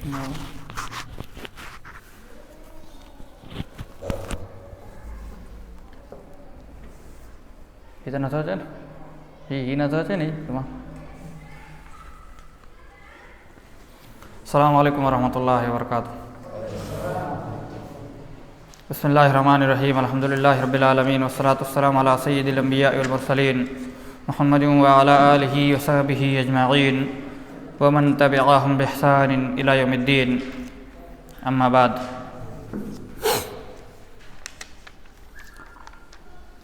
Kita nasa dyan? Nasa dyan eh. Assalamualaikum warahmatullahi wabarakatuh. Bismillahirrahmanirrahim. Alhamdulillahi rabbil alamin. Wassalatu wassalamu ala sayyidil anbiya'i wal mursalin Muhammadin wa ala alihi wa sahbihi ajma'in wa man tabi'ahum bi ihsanin ila yaumiddin. Amma ba'd.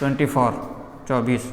24।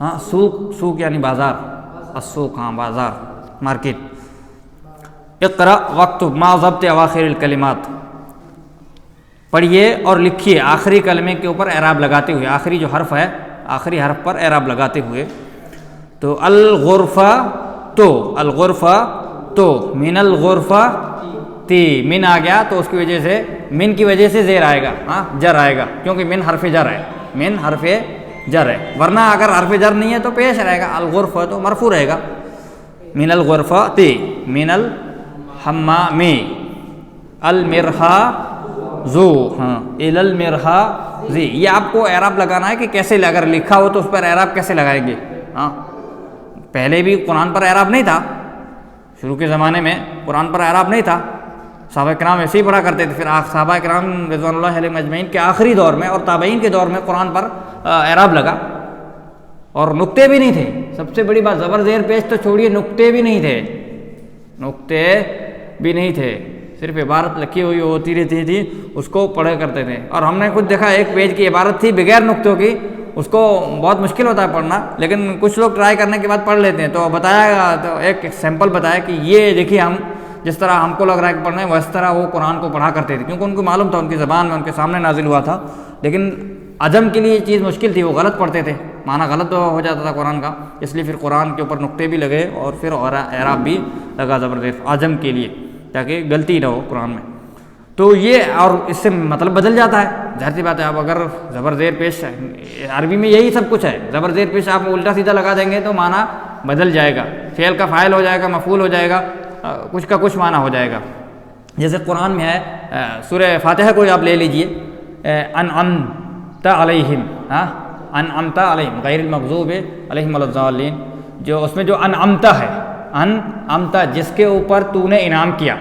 ہاں سوق، سوق یعنی بازار، السوق ہاں بازار، market. اقرأ واکتب ما ضبط اواخر الکلمات، پڑھیے اور لکھیے آخری کلمے کے اوپر اعراب لگاتے ہوئے، آخری جو حرف ہے آخری حرف پر اعراب لگاتے ہوئے۔ تو الغرفہ تو، الغرفہ تو، من الغرفہ تی، من آ گیا تو اس کی وجہ سے، من کی وجہ سے زیر آئے گا، ہاں جر آئے گا، کیونکہ من حرف جر ہے، من حرف جر ہے، ورنہ اگر حرف جر نہیں ہے تو پیش رہے گا، الغرفہ تو مرفوع رہے گا۔ من الغرفہ تی، من الحمام، المرحاض، ہاں الی المرحاض، یہ آپ کو اعراب لگانا ہے کہ کیسے، اگر لکھا ہو تو اس پر اعراب کیسے لگائیں گے۔ ہاں پہلے بھی قرآن پر اعراب نہیں تھا، شروع کے زمانے میں قرآن پر اعراب نہیں تھا، صحابہ کرام ایسے ہی پڑھا کرتے تھے، پھر صحابہ کرام رضوان اللہ علیہم اجمعین کے آخری دور میں اور تابعین کے دور میں قرآن پر اعراب لگا، اور نقطے بھی نہیں تھے۔ سب سے بڑی بات، زبر زیر پیش تو چھوڑیے، نقطے بھی نہیں تھے، نقطے بھی نہیں تھے، صرف عبارت لکھی ہوئی ہوتی رہتی تھی، اس کو پڑھا کرتے تھے۔ اور ہم نے خود دیکھا ایک پیج کی عبارت تھی بغیر نقطوں کی، اس کو بہت مشکل ہوتا ہے پڑھنا، لیکن کچھ لوگ ٹرائی کرنے کے بعد پڑھ لیتے ہیں۔ تو بتایا، تو ایک سیمپل بتایا کہ یہ دیکھیے، ہم جس طرح ہم کو لگ رہا ہے کہ پڑھنا ہے، اس طرح وہ قرآن کو پڑھا کرتے تھے، کیونکہ ان کو معلوم تھا، ان کی زبان میں ان کے سامنے نازل ہوا تھا۔ لیکن عجم کے لیے یہ چیز مشکل تھی، وہ غلط پڑھتے تھے، معنی غلط ہو جاتا تھا قرآن کا، اس لیے پھر قرآن کے اوپر نقطے بھی لگے اور پھر اعراب بھی لگا زبردست عجم کے لیے، تاکہ غلطی نہ ہو قرآن میں۔ تو یہ، اور اس سے مطلب بدل جاتا ہے، ظاہر سی بات ہے۔ اب اگر زبر زیر پیش، عربی میں یہی سب کچھ ہے، زبر زیر پیش آپ الٹا سیدھا لگا دیں گے تو معنی بدل جائے گا، فعل کا فاعل ہو جائے گا، مفعول ہو جائے گا، کچھ کا کچھ معنی ہو جائے گا۔ جیسے قرآن میں ہے، سورہ فاتحہ کو آپ لے لیجئے، انعمت علیہم، انعمت علیہم غیر المغضوب علیہم ولا الضالین، جو اس میں جو انعمت ہے، انعمت جس کے اوپر تو نے انعام کیا،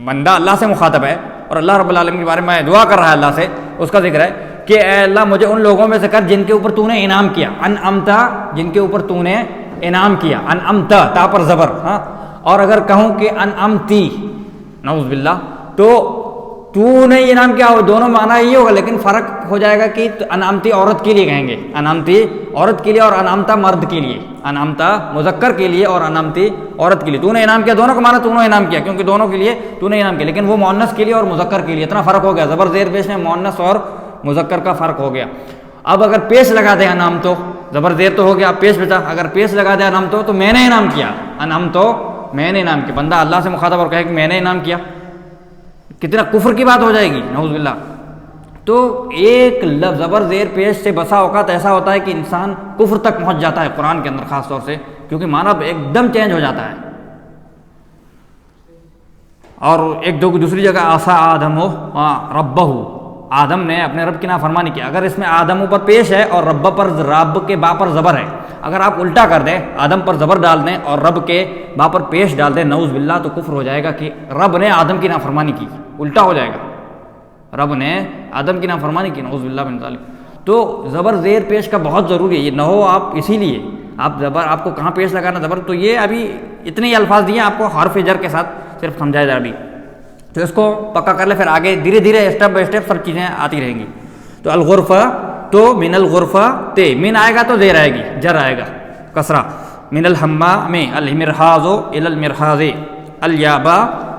بندہ اللہ سے مخاطب ہے اور اللہ رب العالمین کے بارے میں دعا کر رہا ہے، اللہ سے اس کا ذکر ہے کہ اے اللہ مجھے ان لوگوں میں سے کر جن کے اوپر تو نے انعام کیا، انعمت جن کے اوپر تو نے انعام کیا، انعمت تا پر زبر، ہاں۔ اور اگر کہوں کہ انعمتی، نعوذ باللہ، تو نے انعام کیا ہو، دونوں معنی یہ ہوگا، لیکن فرق ہو جائے گا کہ انعمتی عورت کے لیے کہیں گے، انعمتی عورت کے لیے اور انعمتا مرد کے لیے، انعمتا مذکر کے لیے اور انعمتی عورت کے لیے۔ تو نے انعام کیا، دونوں کا معنی تو نے انعام کیا، کیونکہ دونوں کے لیے تو نے انعام کیا، لیکن وہ مؤنث کے لیے اور مذکر کے لیے اتنا فرق ہو گیا، زبر زیر پیش میں مؤنث اور مذکر کا فرق ہو گیا۔ اب اگر پیش لگا دیں انعام، تو زبر زیر تو ہو گیا، اب پیش بچا، اگر پیش لگا دیں انعام تو میں نے انعام کیا، انعام تو میں نے انعام کیا، بندہ اللہ سے مخاطب اور کہے کہ میں نے انعام کیا، کتنا کفر کی بات ہو جائے گی، نعوذ باللہ۔ تو ایک لفظ زبر زیر پیش سے بسا اوقات ایسا ہوتا ہے کہ انسان کفر تک پہنچ جاتا ہے قرآن کے اندر، خاص طور سے کیونکہ معنی ایک دم چینج ہو جاتا ہے۔ اور ایک دوسری جگہ آسا آدم ربہ، آدم نے اپنے رب کی نافرمانی کی، اگر اس میں آدم پر پیش ہے اور رب پر، رب کے با پر زبر ہے، اگر آپ الٹا کر دیں، آدم پر زبر ڈال دیں اور رب کے با پر پیش ڈال دیں، نعوذ باللہ، تو کفر ہو جائے گا کہ رب نے آدم کی نافرمانی کی، الٹا ہو جائے گا، رب نے آدم کی نافرمانی کی، نعوذ باللہ من ذالک۔ تو زبر زیر پیش کا بہت ضروری ہے، یہ نہ ہو آپ، اسی لیے آپ زبر، آپ کو کہاں پیش لگانا زبر، تو یہ ابھی اتنے ہی الفاظ دیے آپ کو حرف جر کے ساتھ صرف سمجھایا جا ابھی، تو اس کو پکا کر لے، پھر آگے دھیرے دھیرے اسٹیپ بائی اسٹیپ سب چیزیں آتی رہیں گی۔ تو الغرفہ تو، من الغرفہ تے، من آئے گا تو زیر آئے گی، جر آئے گا کسرہ، من الحمام المرحاض الی المرحاض، الیابا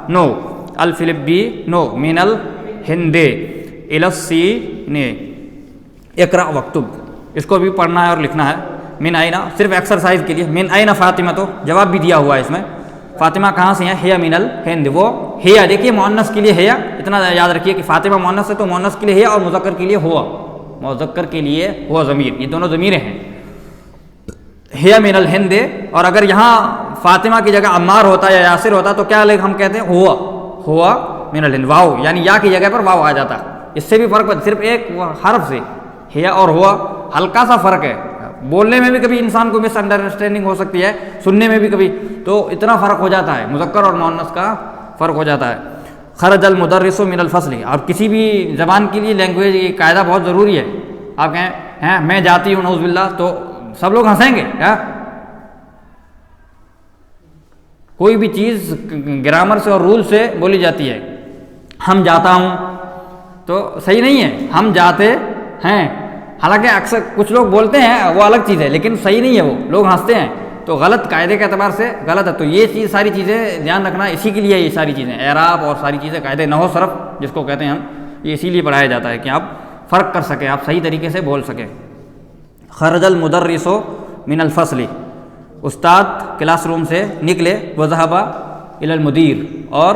نو، الفلبی نو، من الہند الی السین، اقرأ واکتب، اس کو بھی پڑھنا ہے اور لکھنا ہے۔ من آئینہ صرف ایکسرسائز کے لیے، من آئینہ فاطمہ، تو جواب بھی دیا ہوا ہے اس میں، فاطمہ کہاں سے ہیں، ہیا من الہند، وہ ہیا، دیکھیے مؤنث کے لیے ہیا، اتنا یاد رکھیے کہ فاطمہ مؤنث ہے تو مؤنث کے لیے ہیا اور مذکر کے لیے ہوا، مذکر کے لیے ہوا ضمیر، یہ دونوں ضمیریں ہیں، ہیا من الہند۔ اور اگر یہاں فاطمہ کی جگہ عمار ہوتا یا یاسر ہوتا تو کیا ہم کہتے ہیں، ہوا من الہند، واو یعنی یا کی جگہ پر واو آ جاتا، اس سے بھی فرق، صرف ایک حرف سے ہیا اور ہوا ہلکا سا فرق ہے، بولنے میں بھی کبھی انسان کو مس انڈرسٹینڈنگ ہو سکتی ہے، سننے میں بھی کبھی، تو اتنا فرق ہو جاتا ہے، مذکر اور مؤنث کا فرق ہو جاتا ہے۔ خرج المدرس من الفصل، اور کسی بھی زبان کے لیے لینگویج یہ قاعدہ بہت ضروری ہے، آپ کہیں ہیں میں جاتی ہوں، نعوذ باللہ، تو سب لوگ ہنسیں گے، کیا کوئی بھی چیز گرامر سے اور رول سے بولی جاتی ہے، ہم جاتا ہوں تو صحیح نہیں ہے، ہم جاتے ہیں. حالانکہ اکثر کچھ لوگ بولتے ہیں وہ الگ چیز ہے لیکن صحیح نہیں ہے, وہ لوگ ہنستے ہیں تو غلط قاعدے کے اعتبار سے غلط ہے. تو یہ چیز ساری چیزیں دھیان رکھنا, اسی کے لیے یہ ساری چیزیں اعراب اور ساری چیزیں قاعدے نحو صرف جس کو کہتے ہیں ہم, یہ اسی لیے پڑھایا جاتا ہے کہ آپ فرق کر سکیں, آپ صحیح طریقے سے بول سکیں. خرج المدرس من الفصل, استاد کلاس روم سے نکلے, وذهب الى المدیر, اور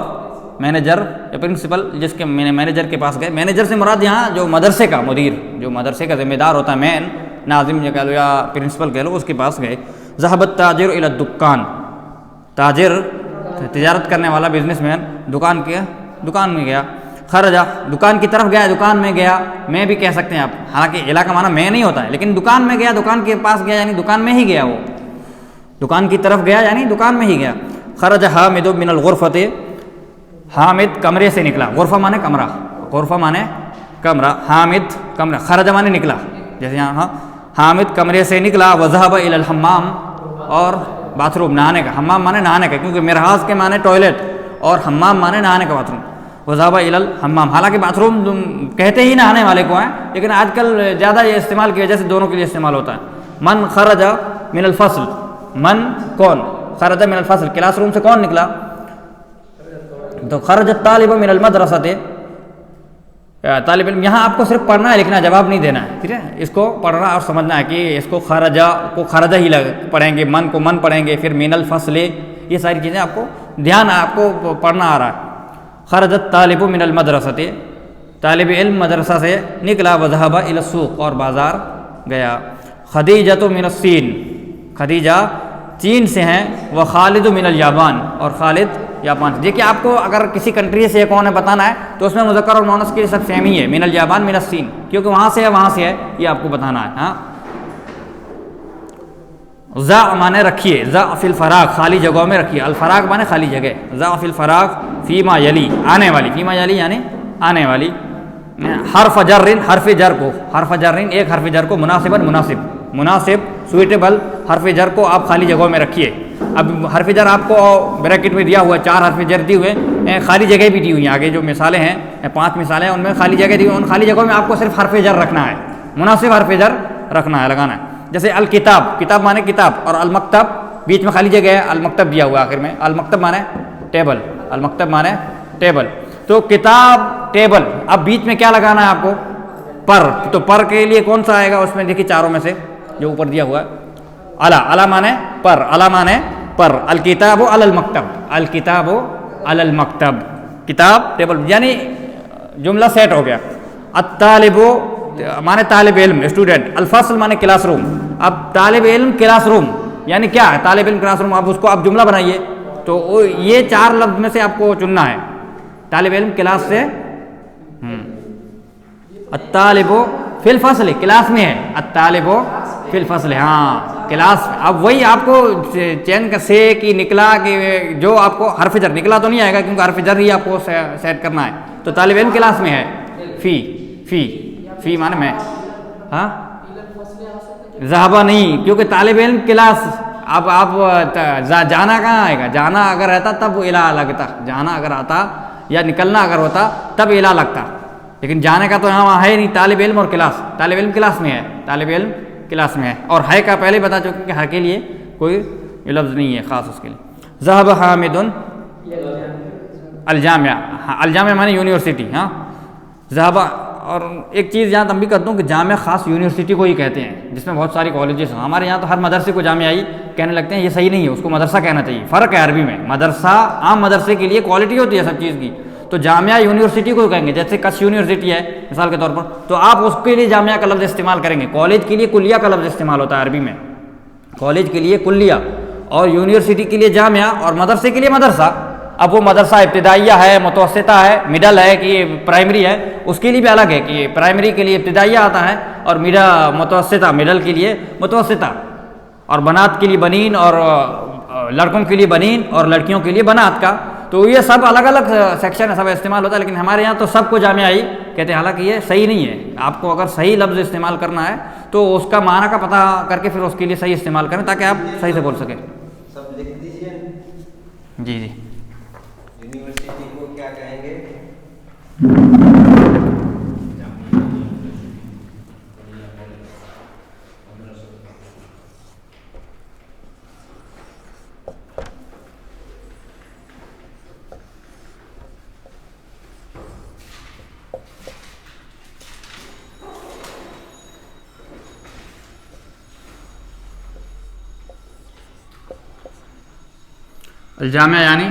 مینیجر یا پرنسپل جس کے مینیجر کے پاس گئے. مینیجر سے مراد یہاں جو مدرسے کا مدیر, جو مدرسے کا ذمہ دار ہوتا ہے, مین ناظم کہہ لو یا پرنسپل کہہ لو, اس کے پاس گئے. ذهب التاجر الى الدکان, تاجر تجارت کرنے والا بزنس مین دکان میں گیا. خرجہ دکان کی طرف گیا, دکان میں گیا میں بھی کہہ سکتے ہیں آپ, حالانکہ علا کا معنی میں نہیں ہوتا ہے, لیکن دکان میں گیا, دکان کے پاس گیا یعنی دکان میں ہی گیا, وہ دکان کی طرف گیا یعنی دکان میں ہی گیا. خرج حامد من الغرفۃ, حامد کمرے سے نکلا. غرفہ مانے کمرہ, غرفہ مانے کمرہ, حامد کمرہ, خرج مانے نکلا, جیسے یہاں حامد کمرے سے نکلا. وذهب الى الحمام, اور باتھ روم نہانے کا, حمام مانے نہانے کا, کیونکہ مرحاض کے مانے ٹوائلٹ اور حمام مانے نہانے کا باتھ روم. وذهب الى الحمام, حالانکہ باتھ روم کہتے ہی نہانے والے کو ہیں, لیکن آج کل زیادہ یہ استعمال کی وجہ سے دونوں کے لیے استعمال ہوتا ہے. من خرج من الفصل, من کون, خرج من الفصل کلاس روم سے کون نکلا, تو خرج الطالب من المدرسۃ, طالب علم. یہاں آپ کو صرف پڑھنا ہے, لکھنا, جواب نہیں دینا ہے, ٹھیک ہے, اس کو پڑھنا اور سمجھنا ہے کہ اس کو خرجہ کو خرجہ ہی پڑھیں گے, من کو من پڑھیں گے, پھر من الفصل, یہ ساری چیزیں آپ کو دھیان, آپ کو پڑھنا آ رہا ہے. خرج الطالب من المدرسۃ, طالب علم مدرسہ سے نکلا. وذهب الى السوق, اور بازار گیا. خدیجۃ من الصین, خدیجہ چین سے ہیں. وخالد من الیابان, اور خالد جاپان سے. دیکھیے آپ کو اگر کسی کنٹری سے کون ہے بتانا ہے تو اس میں مذکر اور مؤنث کے سب سیم ہی ہے, من الیابان من الصین, کیونکہ وہاں سے ہے وہاں سے ہے, یہ آپ کو بتانا ہے. ہاں, ذا مانے رکھیے, ذا فی الفراغ خالی جگہوں میں رکھیے, الفراغ مانے خالی جگہ, ذا فی الفراغ فیما یلی آنے والی, فیما یلی یعنی آنے والی. حرف جر, حرف جر کو, حرف جر ایک حرف جر کو مناسباً مناسب, مناسب سویٹیبل حرف جر کو آپ خالی جگہوں میں رکھیے. اب حرف جر آپ کو بریکٹ میں دیا ہوا ہے, 4 حرف جر دی ہوئے, خالی جگہ بھی دی ہوئی ہیں. آگے جو مثالیں ہیں 5 مثالیں ہیں ان میں خالی جگہ دی ہوئی, ان خالی جگہوں میں آپ کو صرف حرف جر رکھنا ہے, مناسب حرف جر رکھنا ہے, لگانا ہے. جیسے الکتاب, کتاب مانے کتاب, اور المکتب بیچ میں خالی جگہ ہے, المکتب دیا ہوا آخر میں. المکتب مانے ٹیبل, المکتب مانے ٹیبل. تو کتاب ٹیبل, اب بیچ میں کیا لگانا ہے آپ کو, پر. تو پر کے لیے کون سا آئے گا اس میں, دیکھیے چاروں میں سے جو اوپر دیا ہوا ہے, الا, الا مانے پر, الا مانے پر. الکتاب علی المکتب, الکتاب علی المکتب, کتاب ٹیبل, یعنی جملہ سیٹ ہو گیا. الطالب مانے طالب علم, اسٹوڈنٹ. الفصل مانے کلاس روم. اب طالب علم کلاس روم یعنی کیا ہے, طالب علم کلاس روم, آپ اس کو آپ جملہ بنائیے. تو یہ 4 لفظ میں سے آپ کو چننا ہے. طالب علم کلاس سے, الطالب فی الفصل کلاس میں ہے, الطالب فی الفصل, ہاں کلاس. اب وہی آپ کو چین کا سے کی نکلا کہ جو آپ کو حرف جر نکلا تو نہیں آئے گا, کیونکہ حرف جر ہی آپ کو سیٹ کرنا ہے. تو طالب علم کلاس میں ہے, فی مانے میں, ہاں ذہبہ نہیں, کیونکہ طالب علم کلاس. اب آپ جانا کہاں آئے گا, جانا اگر رہتا تب الا لگتا, جانا اگر آتا یا نکلنا اگر ہوتا تب الا لگتا, لیکن جانے کا تو یہاں ہے نہیں. طالب علم اور کلاس, طالب علم کلاس میں ہے, طالب علم کلاس میں ہے. اور ہے کا پہلے بتا چکے کہ ہر کے لیے کوئی لفظ نہیں ہے خاص اس کے لیے. ذهب حامد الجامعہ, الجامعہ مانے یونیورسٹی. ہاں ذهب. اور ایک چیز یہاں تم بھی کرتا ہوں کہ جامعہ خاص یونیورسٹی کو ہی کہتے ہیں, جس میں بہت ساری کالجز ہیں. ہمارے یہاں تو ہر مدرسے کو جامعہ ہی کہنے لگتے ہیں, یہ صحیح نہیں ہے, اس کو مدرسہ کہنا چاہیے. فرق ہے عربی میں, مدرسہ عام مدرسے کے لیے کوالٹی ہوتی ہے سب چیز کی, تو جامعہ یونیورسٹی کو کہیں گے. جیسے کچھ یونیورسٹی ہے مثال کے طور پر, تو آپ اس کے لیے جامعہ کا لفظ استعمال کریں گے. کالج کے لیے کلیہ کا لفظ استعمال ہوتا ہے عربی میں, کالج کے لیے کلیہ, اور یونیورسٹی کے لیے جامعہ, اور مدرسے کے لیے مدرسہ. اب وہ مدرسہ ابتدائیہ ہے, متوسطہ ہے, مڈل ہے کہ پرائمری ہے, اس کے لیے بھی الگ ہے کہ پرائمری کے لیے ابتدائیہ آتا ہے, اور متوسطہ مڈل کے لیے متوسطہ, اور بنات کے لیے بنین, اور لڑکوں کے لیے بنین, اور لڑکیوں کے لیے بنات کا. تو یہ سب الگ الگ سیکشن ہے, سب استعمال ہوتا ہے. لیکن ہمارے یہاں تو سب کو جامعہ ہی کہتے ہیں, حالانکہ یہ صحیح نہیں ہے. آپ کو اگر صحیح لفظ استعمال کرنا ہے تو اس کا معنی کا پتہ کر کے پھر اس کے لیے صحیح استعمال کریں, تاکہ آپ صحیح سے بول سکیں. سب لکھ دیجیے. جی یونیورسٹی کو کیا کہیں گے, الجامعہ یعنی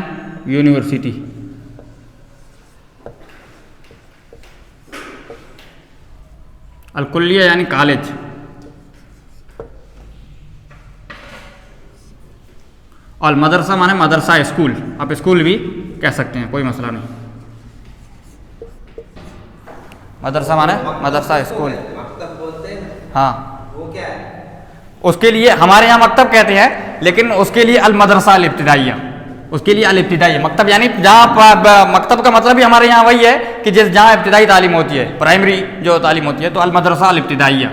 یونیورسٹی. الکلیہ یعنی کالج. اور مدرسہ مانے مدرسہ اسکول. آپ اسکول بھی کہہ سکتے ہیں, کوئی مسئلہ نہیں. مدرسہ مانے مدرسہ اسکول. مکتب بولتے ہیں نا, ہاں, وہ کیا ہے؟ اس کے لیے ہمارے یہاں مکتب کہتے ہیں, لیکن اس کے لیے المدرسہ الابتدائیہ, اس کے لیے الابتدائیہ مکتب یعنی جہاں مکتب کا مطلب بھی ہمارے یہاں وہی ہے کہ جہاں ابتدائی تعلیم ہوتی ہے, پرائمری جو تعلیم ہوتی ہے, تو المدرسہ الابتدائیہ.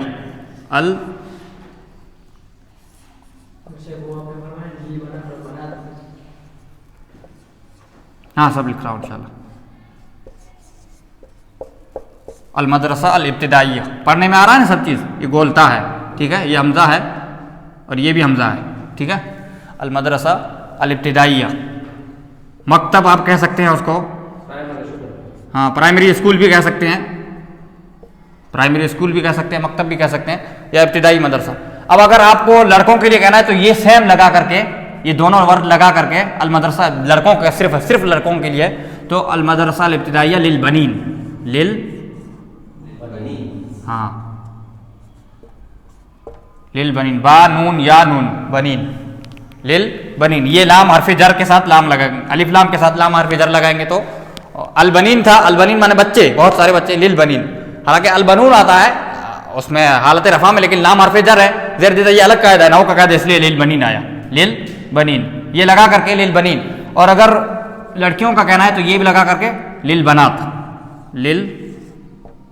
ہاں سب لکھ رہا ہوں انشاءاللہ. المدرسہ الابتدائیہ, پڑھنے میں آ رہا ہے نا سب چیز, یہ گولتا ہے, ٹھیک ہے, یہ حمزہ ہے اور یہ بھی حمزہ ہے, ٹھیک ہے. المدرسہ الابتدائیہ. مکتب آپ کہہ سکتے ہیں اس کو, ہاں پرائمری اسکول بھی کہہ سکتے ہیں, پرائمری اسکول بھی کہہ سکتے ہیں, مکتب بھی کہہ سکتے ہیں, یا ابتدائی مدرسہ. اب اگر آپ کو لڑکوں کے لیے کہنا ہے تو یہ سیم لگا کر کے, یہ دونوں ورڈ لگا کر کے المدرسہ لڑکوں کا صرف لڑکوں کے لیے, تو المدرسہ الابتدائیہ للبنین. ہاں للبنین, با نون یا نون بنین, للبنین. یہ لام حرف جر کے ساتھ لام لگائیں گے, الف لام کے ساتھ لام حرف جر لگائیں گے تو البنین تھا, البنین مانے بچے, بہت سارے بچے, للبنین. حالانکہ البنون آتا ہے اس میں حالت رفع میں, لیکن لام حرف جر ہے, زیر دیتا, یہ الگ قاعدہ ہے, نحو کا قاعدہ, اس لیے للبنین آیا, للبنین. یہ لگا کر کے للبنین. اور اگر لڑکیوں کا کہنا ہے تو یہ بھی لگا کر کے للبنات, للبنات.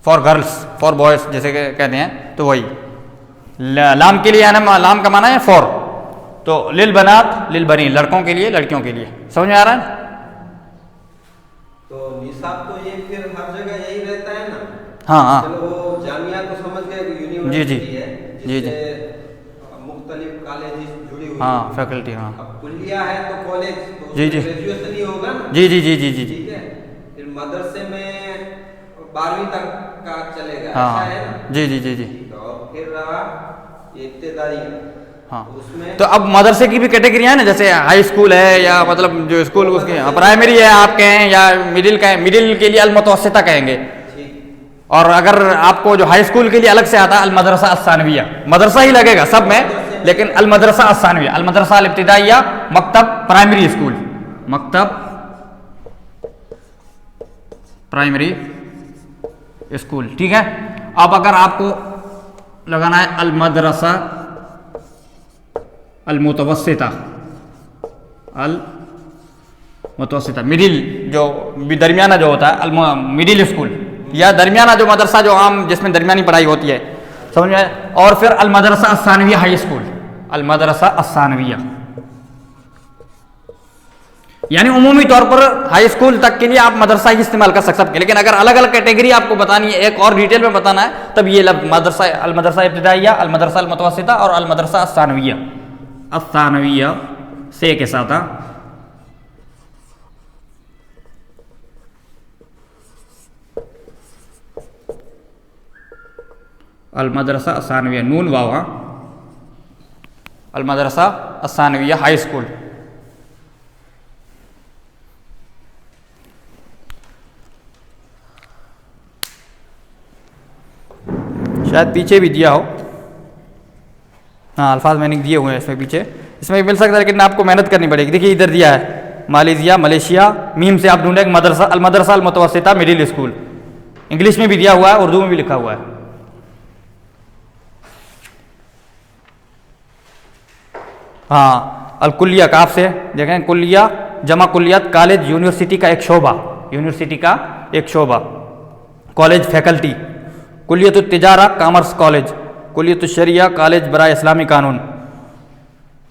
فار گرلس, فار بوائز جیسے کہ کہتے ہیں, تو وہی لام کے لیے نا, لام کا معنی ہے فور, تو للبنات للبنین, لڑکوں کے لیے لڑکیوں کے لیے. سمجھ میں آ رہا ہے؟ تو نصاب تو یہ پھر ہر جگہ یہی رہتا ہے نا. ہاں ہاں, چلو وہ جامعہ تو سمجھ گئے کہ یونیورسٹی ہے, جس سے مختلف کالجز جڑی ہوئی, ہاں فیکلٹی, ہاں. اب کلیہ ہے تو کالج, تو جی جی گریجویشن ہی ہوگا نا. جی جی جی جی جی, ٹھیک ہے. پھر مدرسے میں 12ویں تک کا چلے گا, ہاں ایسا ہے نا. جی جی جی جی. اور پھر رہا یہ ابتدائی, ہاں اس میں تو اب مدرسے کی بھی کیٹیگری ہے نا, جیسے ہائی اسکول ہے, یا مطلب جو اسکول اس کے پرائمری ہے آپ کہیں, یا مڈل کا ہے, مڈل کے لیے المتوسطہ کہیں گے. اور اگر آپ کو جو ہائی اسکول کے لیے الگ سے آتا ہے المدرسہ الثانویہ, مدرسہ ہی لگے گا سب میں, لیکن المدرسہ الثانویہ, المدرسہ الابتدائیہ مکتب پرائمری اسکول, مکتب پرائمری اسکول, ٹھیک ہے. اب اگر آپ کو لگانا ہے المدرسہ المتوسطہ, المتوسطہ مڈل, جو درمیانہ جو ہوتا ہے مڈل اسکول, یا درمیانہ جو مدرسہ جو عام جس میں درمیانی پڑھائی ہوتی ہے, سمجھ میں. اور پھر المدرسہ الثانویہ ہائی اسکول, المدرسہ الثانویہ, یعنی عمومی طور پر ہائی اسکول تک کے لیے آپ مدرسہ ہی استعمال کر سکتے ہیں, لیکن اگر الگ الگ کیٹیگری آپ کو بتانی ہے, ایک اور ڈیٹیل میں بتانا ہے, تب یہ مدرسہ المدرسہ ابتدائیہ, المدرسہ المتوسطہ اور المدرسہ الثانویہ, الثانویہ سے کے ساتھ. المدرسہ الثانویہ, نون واو, المدرسہ الثانویہ ہائی اسکول. شاید پیچھے بھی دیا ہو, ہاں الفاظ میں نے دیے ہوئے ہیں اس میں پیچھے, اس میں بھی مل سکتا ہے, لیکن آپ کو محنت کرنی پڑے گی. دیکھیے ادھر دیا ہے مالیزیا, ملیشیا, میم سے آپ ڈھونڈیں مدرسہ, المدرسہ المتوسطہ مڈل اسکول, انگلش میں بھی دیا ہوا ہے, اردو میں بھی لکھا ہوا ہے. ہاں الکلیہ کاف سے دیکھیں, کلیہ جمع کلیات, کالج یونیورسٹی کا ایک شعبہ, یونیورسٹی کا ایک شعبہ, کالج فیکلٹی, کلیت التجارہ کامرس کالج, کلیت الشریعہ کالج برائے اسلامی قانون,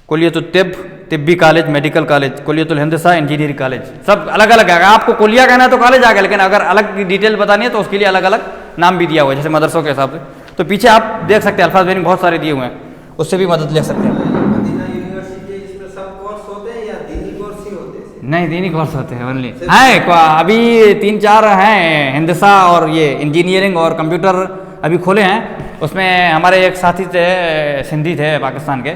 کلیت الطب طبی کالج میڈیکل کالج, کلیت الہندسہ انجینئرنگ کالج. سب الگ الگ ہے. اگر آپ کو کلیہ کہنا ہے تو کالج آ گیا, لیکن اگر الگ ڈیٹیل بتانی ہے تو اس کے لیے الگ الگ نام بھی دیا ہوا ہے, جیسے مدرسوں کے حساب سے. تو پیچھے آپ دیکھ سکتے ہیں الفاظ میں بہت سارے دیے ہوئے ہیں, اس سے بھی مدد لے سکتے ہیں. مدینہ یونیورسٹی اس میں سب کورس ہوتے ہیں یا دینی کورس ہی ہوتے ہیں؟ نہیں دینی کورس ہوتے ہیں اونلی ابھی 3-4 ہیں ہندسہ اور یہ انجینئرنگ اور کمپیوٹر ابھی کھولے ہیں. اس میں ہمارے ایک ساتھی تھے سندھی تھے پاکستان کے,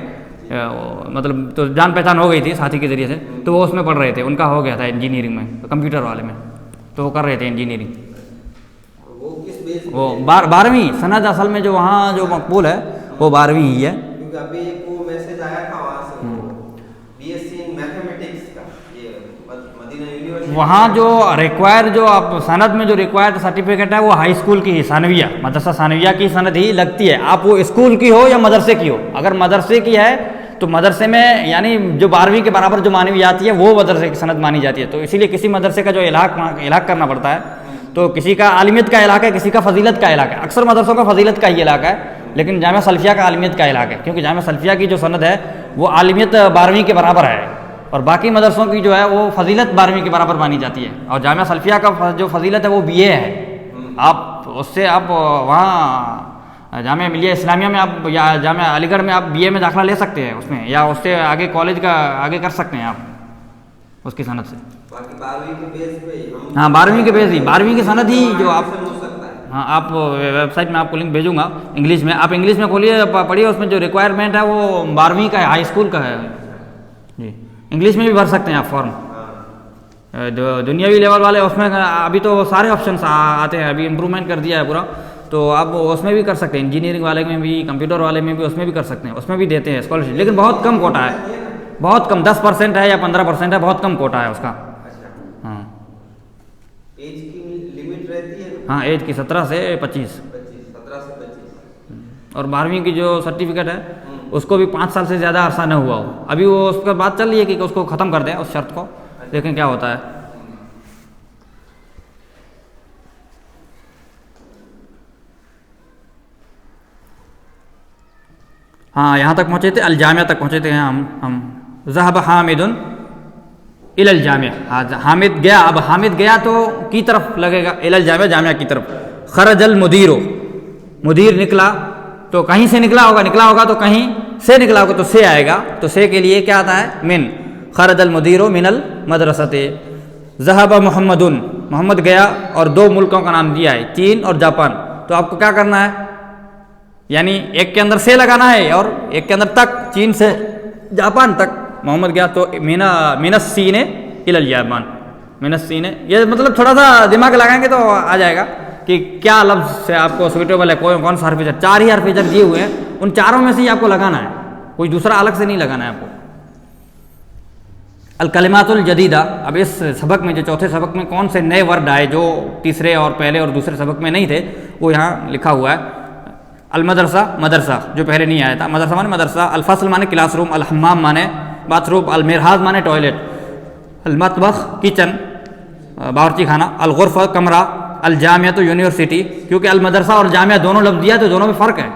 مطلب تو جان پہچان ہو گئی تھی ساتھی کے ذریعے سے, تو وہ اس میں پڑھ رہے تھے, ان کا ہو گیا تھا انجینئرنگ میں کمپیوٹر والے میں, تو وہ کر رہے تھے انجینئرنگ. وہ 12ویں سند اصل میں جو وہاں جو مقبول ہے وہ 12ویں ہی ہے. کیونکہ ابھی ایک وہ میسج آیا تھا وہاں سے B S C in mathematics کا, یہ مدینہ یونیورسٹی وہاں جو ریکوائر جو آپ سند میں جو ریکوائرڈ سرٹیفکیٹ ہے وہ ہائی اسکول کی ثانویہ مدرسہ ثانویہ کی سند ہی لگتی ہے, آپ وہ اسکول کی ہو یا مدرسے کی ہو. اگر مدرسے کی ہے تو مدرسے میں یعنی جو 12ویں کے برابر جو مانی جاتی ہے وہ مدرسے کی سند مانی جاتی ہے. تو اسی لیے کسی مدرسے کا جو الحاق کرنا پڑتا ہے, تو کسی کا عالمیت کا علاقہ ہے, کسی کا فضیلت کا علاقہ ہے. اکثر مدرسوں کا فضیلت کا ہی علاقہ ہے, لیکن جامعہ سلفیہ کا عالمیت کا علاقہ ہے, کیونکہ جامعہ سلفیہ کی جو سند ہے وہ عالمیت 12ویں کے برابر ہے, اور باقی مدرسوں کی جو ہے وہ فضیلت 12ویں کے برابر مانی جاتی ہے. اور جامعہ سلفیہ کا جو فضیلت ہے وہ BA ہے. آپ اس سے آپ وہاں جامعہ ملیہ اسلامیہ میں آپ یا جامعہ علی گڑھ میں آپ BA میں داخلہ لے سکتے ہیں اس میں, یا اس سے آگے کالج کا آگے کر سکتے ہیں آپ اس کی سند سے. باقی 12ویں کے بیس پہ ہاں 12ویں کے بیس ہی 12ویں کی سند ہی جو آپ ہاں آپ ویب سائٹ میں آپ کو لنک بھیجوں گا انگلش میں, آپ انگلش میں کھولیے پڑھیے, اس میں جو ریکوائرمنٹ ہے وہ 12ویں کا ہے, ہائی اسکول کا ہے جی. انگلش میں بھی بھر سکتے ہیں آپ فارم. دنیاوی لیول والے اس میں ابھی تو سارے آپشنس آتے ہیں, ابھی امپرومنٹ کر دیا ہے پورا, تو آپ اس میں بھی کر سکتے ہیں. انجینئرنگ والے میں بھی, کمپیوٹر والے میں بھی, اس میں بھی کر سکتے ہیں, اس میں بھی دیتے ہیں اسکالرشپ, لیکن بہت کم کوٹا ہے, بہت کم 10% ہے یا 15% ہے, بہت کم کوٹا ہے اس کا. ہاں ایج کی لمٹ رہتی ہے, ہاں ایج کی 17 سے 25. اور 12ویں کی جو سرٹیفکیٹ ہے اس کو بھی 5 سال سے زیادہ عرصہ نہ ہوا ہو. ابھی وہ اس کا بات چل رہی ہے کہ اس کو ختم کر دیں اس شرط کو, دیکھیں کیا ہوتا ہے. ہاں یہاں تک پہنچے تھے, الجامعہ تک پہنچے تھے ہم. ذهب حامد الى الجامعہ, حامد گیا, اب حامد گیا تو کی طرف لگے گا, الى الجامعہ جامعہ کی طرف. خرج المدیر, مدیر نکلا, تو کہیں سے نکلا ہوگا تو کہیں سے نکلا ہوگا تو سے آئے گا, تو سے کے لیے کیا آتا ہے من. خرج المدیر من المدرسۃ. ذهب محمد, محمد گیا, اور 2 ملکوں کا نام دیا ہے, چین اور جاپان. تو آپ کو کیا کرنا ہے, یعنی ایک کے اندر سے لگانا ہے اور ایک کے اندر تک, چین سے جاپان تک محمد گیا, تو من السین الی الیابان, من السین, یہ مطلب تھوڑا سا دماغ لگائیں گے تو آ جائے گا کہ کیا لفظ سے آپ کو سویٹیبل ہے, کون سا حرف جر. 4 ہی حرف جر دیے ہوئے ہیں, ان 4 میں سے ہی آپ کو لگانا ہے, کوئی دوسرا الگ سے نہیں لگانا ہے آپ کو. الکلمات الجدیدہ, اب اس سبق میں جو چوتھے سبق میں کون سے نئے ورڈ آئے جو تیسرے اور پہلے اور دوسرے سبق میں نہیں تھے, وہ یہاں لکھا ہوا ہے. المدرسہ, مدرسہ جو پہلے نہیں آیا تھا, مدرسہ مانے مدرسہ. الفصل مانے کلاس روم, الحمام مانے باتھ روم, المرحاض مانے ٹوائلٹ, المطبخ کچن باورچی خانہ, الغرفہ کمرہ, الجامعہ تو یونیورسٹی, کیونکہ المدرسہ اور جامعہ دونوں لفظ دیا تو دونوں میں فرق ہے.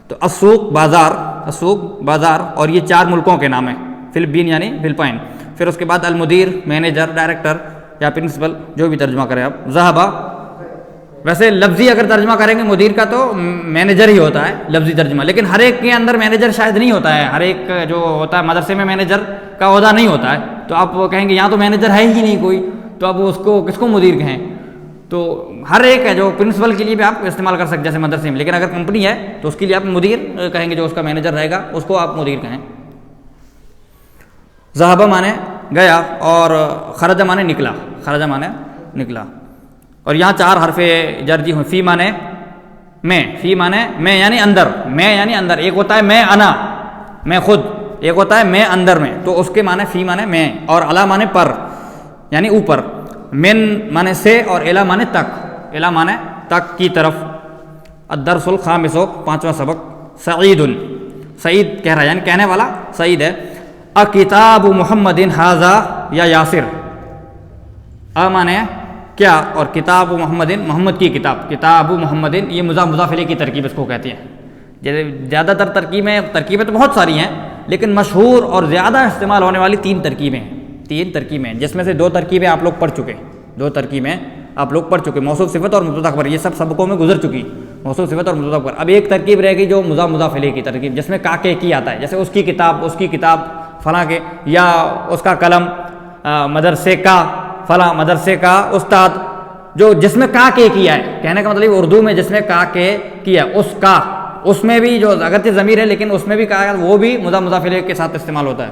تو السوق بازار, السوق بازار, اور یہ 4 ملکوں کے نام ہیں, فلپین یعنی فلپائن. پھر اس کے بعد المدیر, مینیجر, ڈائریکٹر یا پرنسپل, جو بھی ترجمہ کریں آپ. ذهب, ویسے لفظی اگر ترجمہ کریں گے مدیر کا تو مینیجر ہی ہوتا ہے لفظی ترجمہ, لیکن ہر ایک کے اندر مینیجر شاید نہیں ہوتا ہے, ہر ایک جو ہوتا ہے مدرسے میں مینیجر کا عہدہ نہیں ہوتا ہے. تو آپ کہیں گے یہاں تو مینیجر ہے ہی نہیں کوئی, تو آپ اس کو کس کو مدیر کہیں. تو ہر ایک ہے جو پرنسپل کے لیے بھی آپ استعمال کر سکتے جیسے مدرسے میں, لیکن اگر کمپنی ہے تو اس کے لیے آپ مدیر کہیں گے, جو اس کا مینیجر رہے گا اس کو آپ مدیر کہیں. ذهب مانے گیا, اور خرج مانے نکلا, خرج مانے نکلا. اور یہاں 4 حرف جر دی ہوئے. فی مانے میں, فی مانے میں یعنی اندر, میں یعنی اندر. ایک ہوتا ہے میں انا, میں خود, ایک ہوتا ہے میں اندر میں, تو اس کے معنی فی مانے میں, اور علا مانے پر یعنی اوپر, من مانے سے, اور الا مانے تک, الا مانے تک کی طرف. الدرس الخامس, 5واں سبق. سعید, سعید کہہ رہا ہے یعنی کہنے والا سعید ہے. کتاب محمد ھذا یا یاسر, مانے کیا, اور کتاب محمد, محمد کی کتاب, کتاب محمد, یہ مضاف الیہ کی ترکیب اس کو کہتے ہیں. زیادہ تر ترکیبیں تو بہت ساری ہیں, لیکن مشہور اور زیادہ استعمال ہونے والی 3 ترکیبیں, جس میں سے 2 ترکیبیں آپ لوگ پڑھ چکے, 2 ترکیبیں آپ لوگ پڑھ چکے. موصوف صفت اور مبتدا خبر, یہ سب سبقوں میں گزر چکی, موصوف صفت اور مبتدا خبر. اب ایک ترکیب رہے گی جو مضاف الیہ کی ترکیب, جس میں کا کے کی آتا ہے, جیسے اس کی کتاب, فلاں کے, یا اس کا قلم, مدرسے کا فلاں مدرسے کا استاد، جو جس میں کا کے کیا ہے، کہنے کا مطلب اردو میں جس میں کا کے کیا اس کا، اس میں بھی جو اگرچہ ضمیر ہے لیکن اس میں بھی کہا وہ بھی مضاف مضاف الیہ کے ساتھ استعمال ہوتا ہے.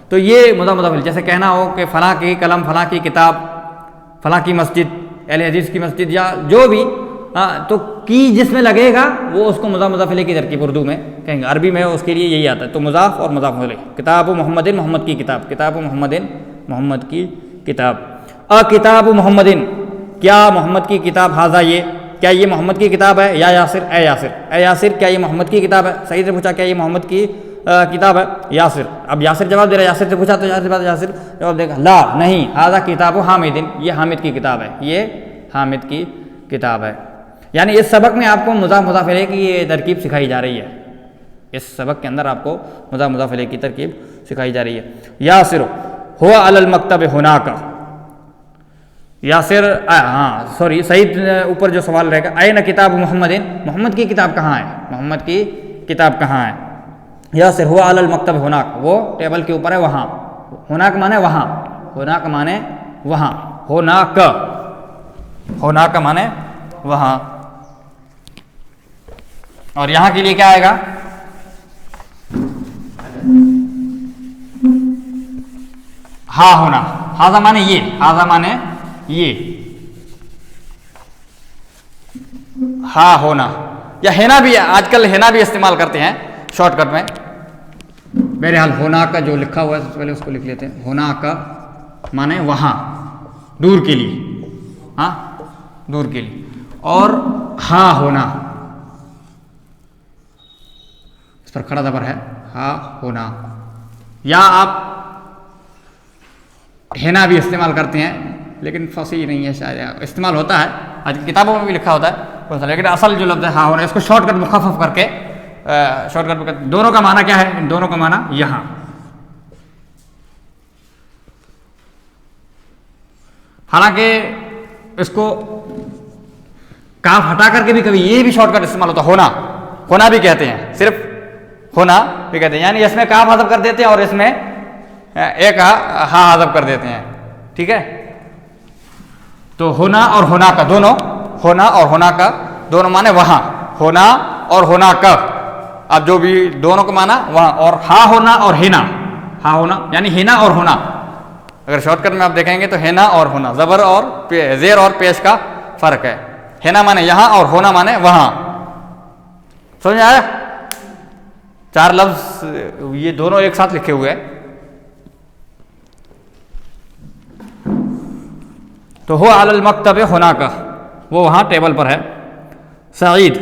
تو یہ مضاف مضاف الیہ، جیسے کہنا ہو کہ فلاں کی قلم، فلاں کی کتاب، فلاں کی مسجد، اہل حدیث کی مسجد، یا جو بھی تو کی جس میں لگے گا وہ اس کو مضاف مضاف الیہ کی ترکیب اردو میں کہیں گے. عربی میں اس کے لیے یہی آتا ہے. تو مضاف اور مضاف الیہ. کتاب محمد، محمد کی کتاب، کتاب محمد، محمد کی کتاب. کتاب محمد، کیا محمد کی کتاب، ہاذا یہ، کیا یہ محمد کی کتاب ہے، یا یاسر، اے یاسر، اے یاسر کیا یہ محمد کی کتاب ہے. سعید سے پوچھا کیا یہ محمد کی کتاب ہے، یاسر. اب یاسر جواب دے رہا ہے، یاسر سے پوچھا تو یاسر جواب دے گا لا نہیں، ہاذا کتاب حامد، یہ حامد کی کتاب ہے، یہ حامد کی کتاب ہے. یعنی اس سبق میں آپ کو مضاف مضاف الیہ کی یہ ترکیب سکھائی جا رہی ہے. اس سبق کے اندر آپ کو مضاف مضاف الیہ کی ترکیب سکھائی جا رہی ہے. یاسر ہوا علی المکتب ہناک، یاسر سوری سعید اوپر جو سوال رہے گا، این کتاب محمد، محمد کی کتاب کہاں ہے، محمد کی کتاب کہاں ہے. یاسر ہوا علی المکتب ہناک، وہ ٹیبل کے اوپر ہے وہاں. ہناک مانے وہاں، ہناک مانے وہاں، ہناک، ہناک مانے وہاں. اور یہاں کے لیے کیا آئے گا، ہاں ہونا، ہاذا مانے یہ، ہاذا مانے یہ، ہاں ہونا. یا ہینا بھی، آج کل ہینا بھی استعمال کرتے ہیں شارٹ کٹ میں. بہرحال ہونا کا جو لکھا ہوا ہے سب سے پہلے اس کو لکھ لیتے ہیں. ہونا کا مانے وہاں، دور کے لیے، ہاں دور کے لیے. اور ہاں ہونا، اس پر کھڑا زبر ہے، ہاں ہونا. یا آپ ہینا بھی استعمال کرتے ہیں لیکن فصیح نہیں ہے شاید، استعمال ہوتا ہے آج کتابوں میں بھی لکھا ہوتا ہے، لیکن اصل جو لفظ ہے ہاں ہونا، اس کو شارٹ کٹ مخفف کر کے، شارٹ کٹ دونوں کا معنی کیا ہے، ان دونوں کا معنی یہاں. حالانکہ اس کو کاف ہٹا کر کے بھی کبھی یہ بھی شارٹ کٹ استعمال ہوتا ہے، ہونا، ہونا بھی کہتے ہیں، صرف ہونا بھی کہتے ہیں. یعنی اس میں کاف حذف کر دیتے ہیں اور اس میں ایک ہاں حذف کر دیتے ہیں. ٹھیک ہے، تو ہونا اور ہونا کا دونوں، ہونا اور ہونا کا دونوں معنی وہاں، ہونا اور ہونا کا. اب جو بھی دونوں کا معنی وہاں. اور ہاں ہونا اور ہینا، ہاں ہونا یعنی ہینا اور ہونا. اگر شارٹ کٹ میں آپ دیکھیں گے تو ہینا اور ہونا، زبر اور زیر اور پیش کا فرق ہے. ہینا مانے یہاں اور ہونا مانے وہاں. سمجھ میں آیا؟ چار لفظ یہ دونوں ایک ساتھ لکھے ہوئے ہیں. تو ہو علی المکتب ہونا کا، وہ وہاں ٹیبل پر ہے. سعید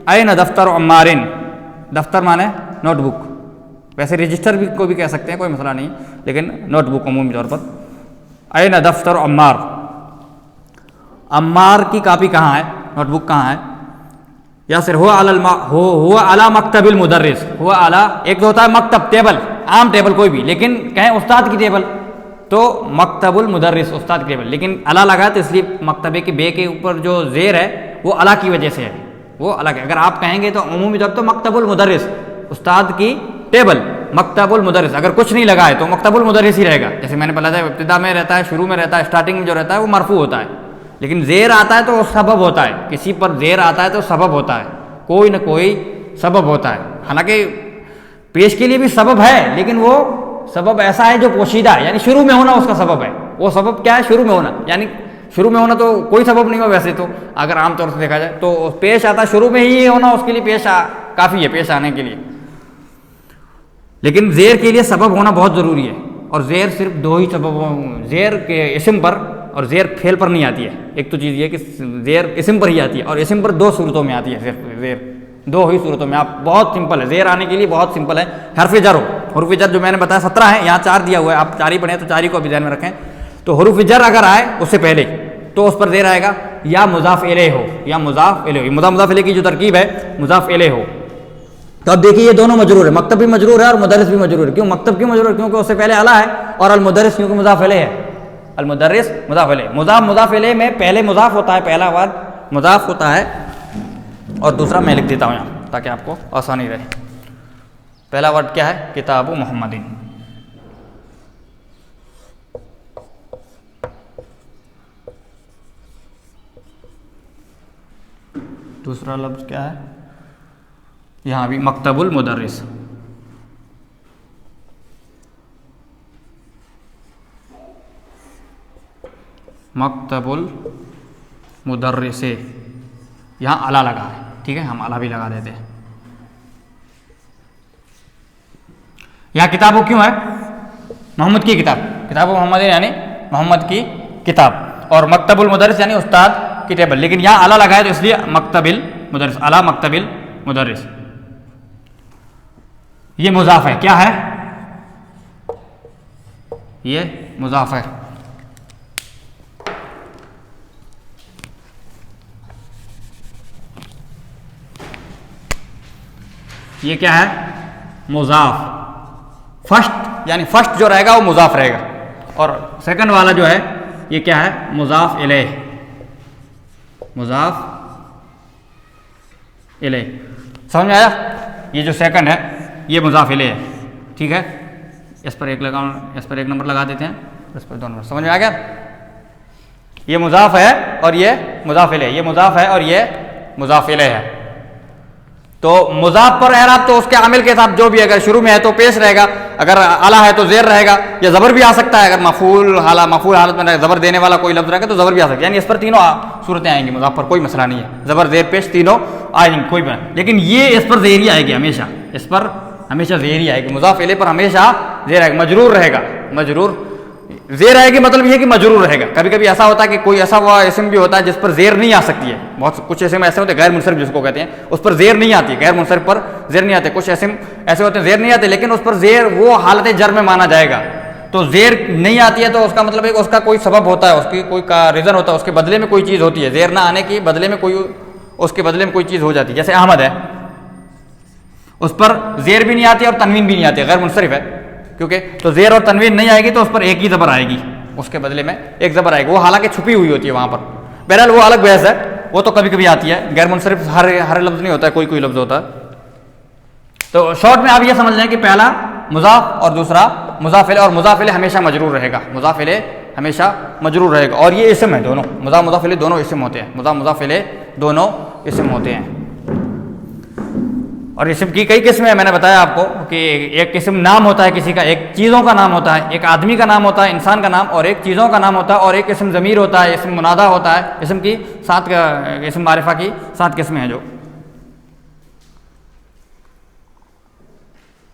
این دفتر عمارن، دفتر مانے نوٹ بک، ویسے رجسٹر بھی کو بھی کہہ سکتے ہیں، کوئی مسئلہ نہیں، لیکن نوٹ بک عمومی طور پر. این دفتر عمار، عمار کی کاپی کہاں ہے، نوٹ بک کہاں ہے. یاسر ہوا علی مکتب المدرس، ہوا علی، ایک تو ہوتا ہے مکتب ٹیبل، عام ٹیبل کوئی بھی، لیکن کہیں استاد کی ٹیبل تو مکتب المدرس، استاد کی ٹیبل. لیکن علی لگا تو اس لیے مکتبے کے بے کے اوپر جو زیر ہے وہ علی کی وجہ سے ہے، وہ الگ ہے. اگر آپ کہیں گے تو عمومی طور تو مکتب المدرس، استاد کی ٹیبل، مکتب المدرس. اگر کچھ نہیں لگا ہے تو مکتب المدرس ہی رہے گا. جیسے میں نے بولا تھا ابتدا میں رہتا ہے، شروع میں رہتا ہے، اسٹارٹنگ میں جو رہتا ہے وہ مرفوع ہوتا ہے. لیکن زیر آتا ہے تو سبب ہوتا ہے، کسی پر زیر آتا ہے تو سبب ہوتا ہے، کوئی نہ کوئی سبب ہوتا ہے. حالانکہ پیش کے لیے بھی سبب ہے لیکن وہ سبب ایسا ہے جو پوشیدہ ہے، یعنی شروع میں ہونا اس کا سبب ہے. وہ سبب کیا ہے؟ شروع میں ہونا. یعنی شروع میں ہونا تو کوئی سبب نہیں ہو ویسے تو، اگر عام طور سے دیکھا جائے تو پیش آتا ہے شروع میں ہی ہونا، اس کے لیے پیش کافی ہے پیش آنے کے لیے. لیکن زیر کے لیے سبب ہونا بہت ضروری ہے. اور زیر صرف دو ہی سبب، زیر کے اسم پر اور زیر فعل پر نہیں آتی ہے. ایک تو چیز یہ کہ زیر اسم پر ہی آتی ہے، اور اسم پر دو صورتوں میں آتی ہے، صرف زیر دو ہی صورتوں میں. آپ بہت سمپل ہے زیر آنے کے لیے، بہت سمپل ہے. حرف جر ہو، حروف جر جو میں نے بتایا 17 ہے، یہاں 4 دیا ہوا ہے، آپ 4 ہی پڑھیں تو 4 ہی کو ابھی ذہن میں رکھیں. تو حروف جر اگر آئے اس سے پہلے تو اس پر زیر آئے گا، یا مضاف الیہ ہو، یا مضاف الیہ. مضاف الیہ کی جو ترکیب ہے مضاف الیہ ہو. تو اب دیکھیے یہ دونوں مجرور ہے، مکتب بھی مجرور ہے اور مدرس بھی مجرور ہے. کیوں مکتب کیوں مجرور ہے؟ کیونکہ اس سے پہلے اعلیٰ ہے، اور المدرس کیونکہ مضاف الیہ ہے. المدرس مضاف الیہ، مضاف الیہ میں پہلے مضاف ہوتا ہے، پہلا ورڈ مضاف ہوتا ہے، اور دوسرا میں لکھ دیتا ہوں یہاں تاکہ آپ کو آسانی رہے. پہلا ورڈ کیا ہے؟ کتاب محمدین. دوسرا لفظ کیا ہے یہاں بھی مکتب المدرس. مکتب المدرس یہاں اعلیٰ لگا ہے, ٹھیک ہے, ہم اعلیٰ بھی لگا دیتے ہیں. یہاں کتابوں کیوں ہے؟ محمد کی کتاب, کتاب محمد یعنی محمد کی کتاب, اور مکتب المدرس یعنی استاد کی ٹیبل, لیکن یہاں اعلیٰ لگا ہے تو اس لیے مکتب المدرس, اعلیٰ مکتب المدرس. یہ مضاف ہے, کیا ہے یہ مضاف ہے. یہ کیا ہے مضاف. فرسٹ یعنی فرسٹ جو رہے گا وہ مضاف رہے گا, اور سیکنڈ والا جو ہے یہ کیا ہے مضاف الیہ, مضاف الیہ. سمجھ میں آیا؟ یہ جو سیکنڈ ہے یہ مضاف الیہ ہے, ٹھیک ہے. اس پر ایک لگا, اس پر ایک نمبر لگا دیتے ہیں, اس پر 2 نمبر. سمجھ میں آ گیا؟ یہ مضاف ہے اور یہ مضاف الیہ, یہ مضاف ہے اور یہ مضاف الیہ ہے. تو مضاف پر اعراب تو اس کے عامل کے ساتھ جو بھی, اگر شروع میں ہے تو پیش رہے گا, اگر اعلیٰ ہے تو زیر رہے گا, یا زبر بھی آ سکتا ہے. اگر مفعول حالت میں زبر دینے والا کوئی لفظ رہے گا تو زبر بھی آ سکتا ہے. یعنی اس پر تینوں صورتیں آئیں گی, مضاف پر کوئی مسئلہ نہیں ہے, زبر زیر پیش تینوں آئیں گی, کوئی بنا. لیکن یہ اس پر زیر ہی آئے گی ہمیشہ, اس پر ہمیشہ زیر ہی آئے گی. مضاف الیہ پر ہمیشہ زیر آئے گا, مجرور رہے گا, مجرور زیر آئے گی, مطلب یہ کہ مجرور رہے گا. کبھی کبھی ایسا ہوتا ہے کہ کوئی ایسا وہ اسم بھی ہوتا ہے جس پر زیر نہیں آ سکتی ہے, بہت کچھ اسم ایسے ہوتے ہیں غیر منصرف جس کو کہتے ہیں, اس پر زیر نہیں آتی, غیر منصرف پر زیر نہیں آتے. کچھ اسم ایسے ہوتے ہیں زیر نہیں آتے لیکن اس پر زیر وہ حالت جر میں مانا جائے گا. تو زیر نہیں آتی ہے تو اس کا مطلب ہے کہ اس کا کوئی سبب ہوتا ہے, اس کی کوئی ریزن ہوتا ہے, اس کے بدلے میں کوئی چیز ہوتی ہے. زیر نہ آنے کی بدلے میں کوئی, اس کے بدلے میں کوئی چیز ہو جاتی ہے. جیسے احمد ہے, اس پر زیر بھی نہیں آتی اور تنوین بھی نہیں آتی, غیر منصرف ہے, کیونکہ تو زیر اور تنوین نہیں آئے گی تو اس پر ایک ہی زبر آئے گی, اس کے بدلے میں ایک زبر آئے گی, وہ حالانکہ چھپی ہوئی ہوتی ہے وہاں پر. بہرحال وہ الگ بحث ہے, وہ تو کبھی کبھی آتی ہے. غیر منصرف ہر لفظ نہیں ہوتا ہے, کوئی لفظ ہوتا ہے. تو شارٹ میں آپ یہ سمجھ لیں کہ پہلا مضاف اور دوسرا مضاف الیہ, اور مضاف الیہ ہمیشہ مجرور رہے گا, مضاف الیہ ہمیشہ مجرور رہے گا. اور یہ اسم ہے دونوں, مضاف الیہ دونوں اسم ہوتے ہیں, مضاف الیہ دونوں اسم ہوتے ہیں. اور اسم کی کئی قسمیں ہیں, میں نے بتایا آپ کو کہ ایک قسم نام ہوتا ہے کسی کا, ایک چیزوں کا نام ہوتا ہے, ایک آدمی کا نام ہوتا ہے, انسان کا نام, اور ایک چیزوں کا نام ہوتا ہے, اور ایک اسم ضمیر ہوتا ہے, اسم منادہ ہوتا ہے. اسم کی 7 اسم معرفہ کی 7 قسمیں ہیں جو.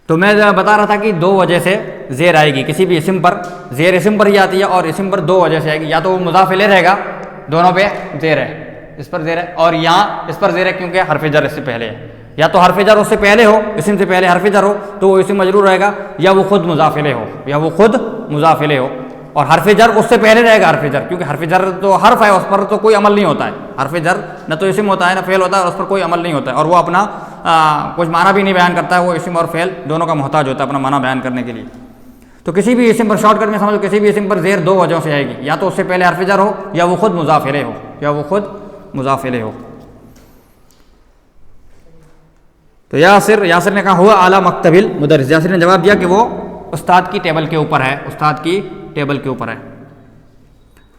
تو میں بتا رہا تھا کہ 2 وجہ سے زیر آئے گی کسی بھی اسم پر, زیر اسم پر ہی آتی ہے, اور اسم پر 2 وجہ سے آئے گی. یا تو وہ مضاف الیہ رہے گا, دونوں پہ زیر ہے, اس پر زیر ہے, اور یہاں اس پر زیر ہے کیونکہ حرف جر اس سے پہلے ہے. یا تو حرف جر اس سے پہلے ہو, اسم سے پہلے حرف جر ہو تو وہ اسم مجرور رہے گا, یا وہ خود مضاف الیہ ہو, یا وہ خود مضاف الیہ ہو. اور حرف جر اس سے پہلے رہے گا, حرف جر, کیونکہ حرف جر تو حرف ہے, اس پر تو کوئی عمل نہیں ہوتا ہے. حرف جر نہ تو اسم ہوتا ہے نہ فعل ہوتا ہے, اور اس پر کوئی عمل نہیں ہوتا ہے, اور وہ اپنا کچھ معنی بھی نہیں بیان کرتا ہے. وہ اسم اور فعل دونوں کا محتاج ہوتا ہے اپنا معنی بیان کرنے کے لیے. تو کسی بھی اسم پر شارٹ کٹ میں سمجھو, کسی بھی اسم پر زیر 2 وجہوں سے آئے گی, یا تو اس سے پہلے حرف جر ہو, یا وہ خود مضاف الیہ ہو, یا وہ خود مضاف الیہ ہو. تو یاسر نے کہا ہوا اعلیٰ مکتب المدرس. یاسر نے جواب دیا کہ وہ استاد کی ٹیبل کے اوپر ہے, استاد کی ٹیبل کے اوپر ہے.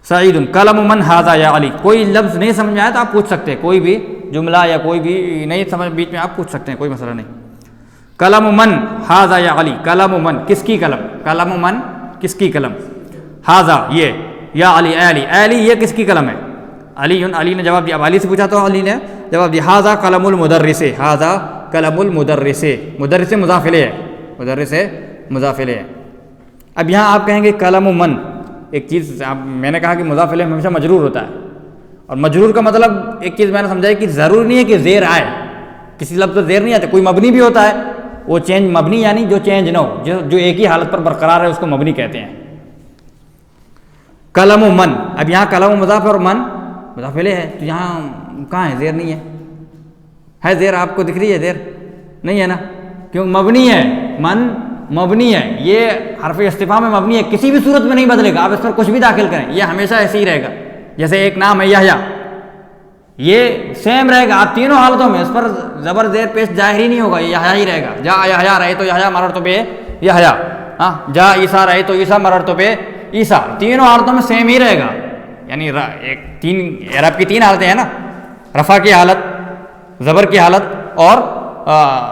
سعید قلم من ھذا یا علی. کوئی لفظ نہیں سمجھ میں آیا تو آپ پوچھ سکتے ہیں, کوئی بھی جملہ یا کوئی بھی نہیں سمجھ بیچ میں آپ پوچھ سکتے ہیں, کوئی مسئلہ نہیں. قلم من ھذا یا علی, قلم من کس کی قلم, قلم من کس کی قلم, ھذا یہ, یا علی اے علی, اے علی یہ کس کی قلم ہے, علی نے جواب دیا. اب علی سے پوچھا تو علی نے جواب دیا ھذا قلم المدرس, ھذا قلم المدرس. مدرس مضاف الیہ ہے, مدرس مضاف الیہ ہے. اب یہاں آپ کہیں گے قلم من, ایک چیز میں نے کہا کہ مضاف الیہ ہمیشہ مجرور ہوتا ہے, اور مجرور کا مطلب ایک چیز میں نے سمجھائی کہ ضروری نہیں ہے کہ زیر آئے, کسی لفظ زیر نہیں آتے, کوئی مبنی بھی ہوتا ہے, وہ چینج مبنی یعنی جو چینج نہ ہو, جو ایک ہی حالت پر برقرار ہے اس کو مبنی کہتے ہیں. قلم من, اب یہاں قلم مضاف اور من مضاف الیہ ہے, تو یہاں کہاں ہے, زیر نہیں ہے زیر آپ کو دکھ رہی ہے, زیر نہیں ہے نا, کیوں, مبنی ہے, من مبنی ہے, یہ حرف استفہام میں مبنی ہے, کسی بھی صورت میں نہیں بدلے گا, آپ اس پر کچھ بھی داخل کریں یہ ہمیشہ ایسے ہی رہے گا. جیسے ایک نام ہے یحییٰ, یہ سیم رہے گا, آپ تینوں حالتوں میں اس پر زبر زیر پیش ظاہر ہی نہیں ہوگا, یہ یحییٰ ہی رہے گا. جا یحییٰ رہے تو یحییٰ مررت بہ یحییٰ, ہاں جا عیسیٰ رہے تو عیسیٰ مررت بہ عیسیٰ, تینوں حالتوں میں سیم ہی رہے گا. یعنی ایک 3 اعراب کی 3 حالتیں ہیں نا, رفع کی حالت, زبر کی حالت اور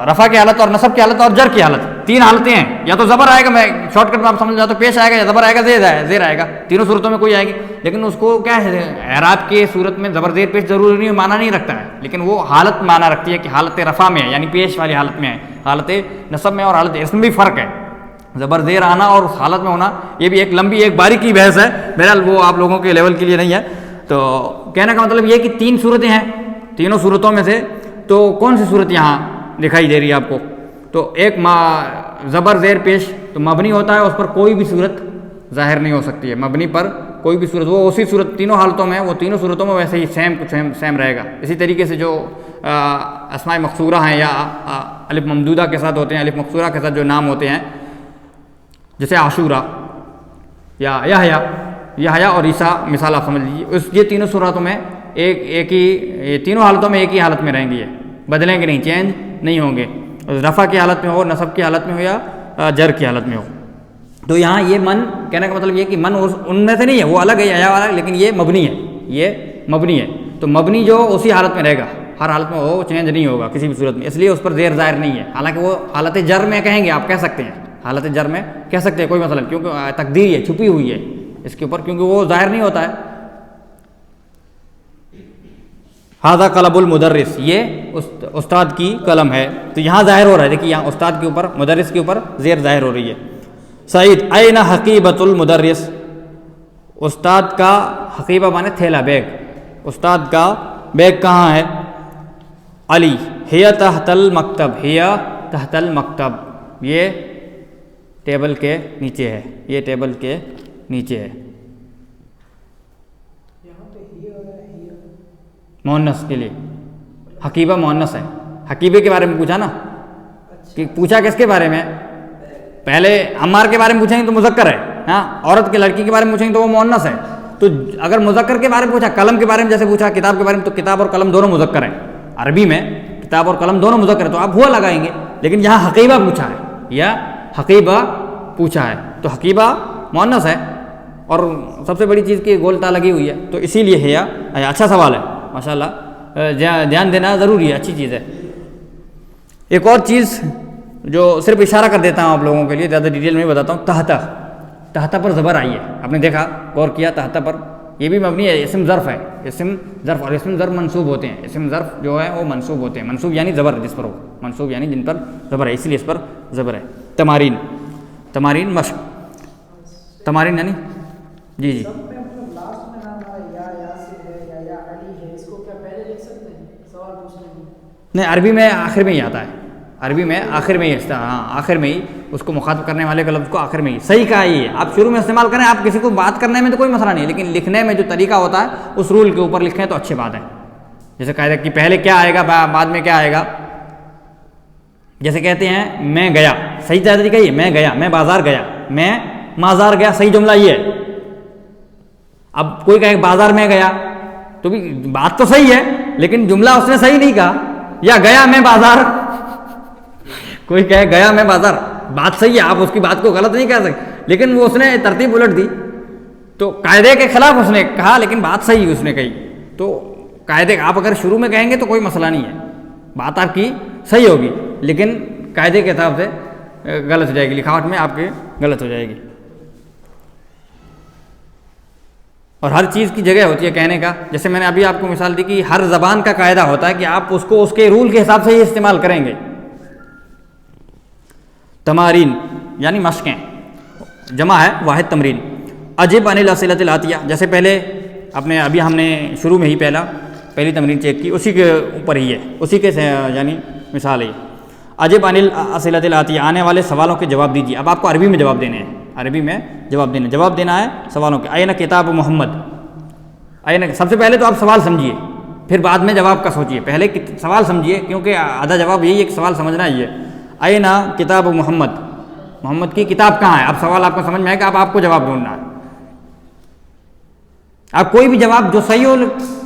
رفع کی حالت اور نصب کی حالت اور جر کی حالت، تین حالتیں ہیں. یا تو زبر آئے گا، میں شارٹ کٹ میں آپ سمجھ جاؤ تو پیش آئے گا، یا زبر آئے گا زیر آئے گا، تینوں صورتوں میں کوئی آئے گی. لیکن اس کو کیا ہے، اعراب کی صورت میں زبر زیر پیش ضروری نہیں معنی نہیں رکھتا ہے، لیکن وہ حالت معنی رکھتی ہے کہ حالت رفع میں ہے یعنی پیش والی حالت میں ہے، حالت نصب میں اور حالت، اس میں بھی فرق ہے. زبر زیر آنا اور اس حالت میں ہونا یہ بھی ایک لمبی ایک باریکی بحث ہے، بہرحال وہ آپ لوگوں کے لیول کے لیے نہیں ہے. تو کہنے کا مطلب یہ کہ تین صورتیں ہیں، تینوں صورتوں میں سے تو کون سی صورت یہاں دکھائی دے رہی ہے آپ کو؟ تو ایک زبر زیر پیش تو مبنی ہوتا ہے، اس پر کوئی بھی صورت ظاہر نہیں ہو سکتی ہے، مبنی پر کوئی بھی صورت، وہ اسی صورت تینوں حالتوں میں، وہ تینوں صورتوں میں ویسے ہی سیم رہے گا. اسی طریقے سے جو اسماء مقصورہ ہیں یا الف ممدودہ کے ساتھ ہوتے ہیں، الف مقصورہ کے ساتھ جو نام ہوتے ہیں جیسے عاشورہ یا یحییٰ اور عیسیٰ، مثال آپ سمجھ لیجیے، یہ تینوں صورتوں میں ایک ہی، تینوں حالتوں میں ایک ہی حالت میں رہیں گی، بدلیں گے نہیں، چینج نہیں ہوں گے، رفع کی حالت میں ہو، نصب کی حالت میں ہو یا جر کی حالت میں ہو. تو یہاں یہ من کہنے کا مطلب یہ کہ من ان میں سے نہیں ہے، وہ الگ ہے یا والا، لیکن یہ مبنی ہے، یہ مبنی ہے. تو مبنی جو اسی حالت میں رہے گا، ہر حالت میں وہ چینج نہیں ہوگا کسی بھی صورت میں، اس لیے اس پر زیر ظاہر نہیں ہے. حالانکہ وہ حالت جر میں کہیں گے، آپ کہہ سکتے ہیں حالت جر میں کہہ سکتے ہیں، کوئی مسئلہ نہیں، کیونکہ تقدیر ہے، چھپی ہوئی ہے اس کے اوپر، کیونکہ وہ ظاہر نہیں ہوتا ہے. ھذا قلم المدرس، یہ استاد کی قلم ہے، تو یہاں ظاہر ہو رہا ہے، دیکھیے یہاں استاد کے اوپر، مدرس کے اوپر زیر ظاہر ہو رہی ہے. سعید این حقیبۃ المدرس، استاد کا، حقیبہ مانے تھیلا، بیگ، استاد کا بیگ کہاں ہے؟ علی ہی تحت المکتب، ہی تحت المکتب، یہ ٹیبل کے نیچے ہے، یہ ٹیبل کے نیچے ہے. مؤنث کے لیے حقیبہ مؤنث ہے. حقیبے کے بارے میں پوچھا نا، کہ پوچھا کس کے بارے میں؟ پہلے عمار کے بارے میں پوچھیں گے تو مذکر ہے، ہاں، عورت کے لڑکی کے بارے میں پوچھیں گے تو وہ مؤنث ہے. تو اگر مذکر کے بارے میں پوچھا، قلم کے بارے میں جیسے پوچھا، کتاب کے بارے میں، تو کتاب اور قلم دونوں مذکر ہیں. عربی میں کتاب اور قلم دونوں مذکر ہیں تو آپ ہوا لگائیں گے. لیکن یہاں حقیبہ پوچھا ہے، یا حقیبہ پوچھا ہے، تو حقیبہ مؤنث ہے، اور سب سے بڑی چیز کی گولتا لگی ہوئی ہے، تو اسی لیے ہے. اچھا سوال ہے ماشاءاللہ، دھیان دینا ضروری ہے، اچھی چیز ہے. ایک اور چیز جو صرف اشارہ کر دیتا ہوں آپ لوگوں کے لیے، زیادہ ڈیٹیل میں بتاتا ہوں. تحت پر زبر آئی ہے، آپ نے دیکھا، غور کیا، تحت پر، یہ بھی مبنی ہے، اسم ظرف ہے، اسم ظرف، اور اسم ظرف منصوب ہوتے ہیں، اسم ظرف جو ہے وہ منصوب ہوتے ہیں. منصوب یعنی زبر جس پر ہو، منصوب یعنی جن پر زبر ہے، اس لیے اس پر زبر ہے. تمارین مشق، تمارین یعنی جی نہیں، عربی میں آخر میں ہی آتا ہے، عربی میں آخر میں ہی، ہاں آخر میں ہی، اس کو مخاطب کرنے والے کا لفظ کو آخر میں ہی. صحیح کہا یہ ہے، آپ شروع میں استعمال کریں، آپ کسی کو بات کرنے میں تو کوئی مسئلہ نہیں، لیکن لکھنے میں جو طریقہ ہوتا ہے اس رول کے اوپر لکھیں تو اچھی بات ہے. جیسے قاعدہ کہ پہلے کیا آئے گا، بعد میں کیا آئے گا. جیسے کہتے ہیں میں گیا، صحیح طریقہ یہ، میں گیا، میں بازار گیا، میں مازار گیا، صحیح جملہ یہ ہے. اب کوئی کہے بازار میں گیا تو بھی بات تو صحیح ہے، لیکن جملہ اس نے صحیح نہیں کہا. یا گیا میں بازار، کوئی کہے گیا میں بازار، بات صحیح ہے، آپ اس کی بات کو غلط نہیں کہہ سکتے، لیکن وہ اس نے ترتیب الٹ دی، تو قاعدے کے خلاف اس نے کہا، لیکن بات صحیح اس نے کہی. تو قاعدے آپ اگر شروع میں کہیں گے تو کوئی مسئلہ نہیں ہے، بات آپ کی صحیح ہوگی، لیکن قاعدے کے حساب سے غلط ہو جائے گی، لکھاوٹ میں آپ کے غلط ہو جائے گی. اور ہر چیز کی جگہ ہوتی ہے کہنے کا، جیسے میں نے ابھی آپ کو مثال دی کہ ہر زبان کا قاعدہ ہوتا ہے کہ آپ اس کو اس کے رول کے حساب سے ہی استعمال کریں گے. تمارین یعنی مشقیں، جمع ہے واحد تمرین. اجب عن الاسئلۃ الاتیہ، جیسے پہلے اپنے ابھی ہم نے شروع میں ہی پہلی تمرین چیک کی، اسی کے اوپر ہی ہے، اسی کے یعنی مثال ہے. اجب عن الاسئلۃ الاتیہ، آنے والے سوالوں کے جواب دیجیے. اب آپ کو عربی میں جواب دینے ہیں، عربی میں جواب دینا ہے سوالوں کے. این کتاب محمد، سب سے پہلے تو آپ سوال سمجھیے، پھر بعد میں جواب کا سوچیے. پہلے سوال سمجھیے، کیونکہ آدھا جواب یہی ہے کہ سوال سمجھنا ہی ہے. این کتاب محمد کی کتاب کہاں ہے. اب سوال آپ کو سمجھ میں آئے کہ آپ کو جواب ڈھونڈنا ہے. آپ کوئی بھی جواب جو صحیح ہو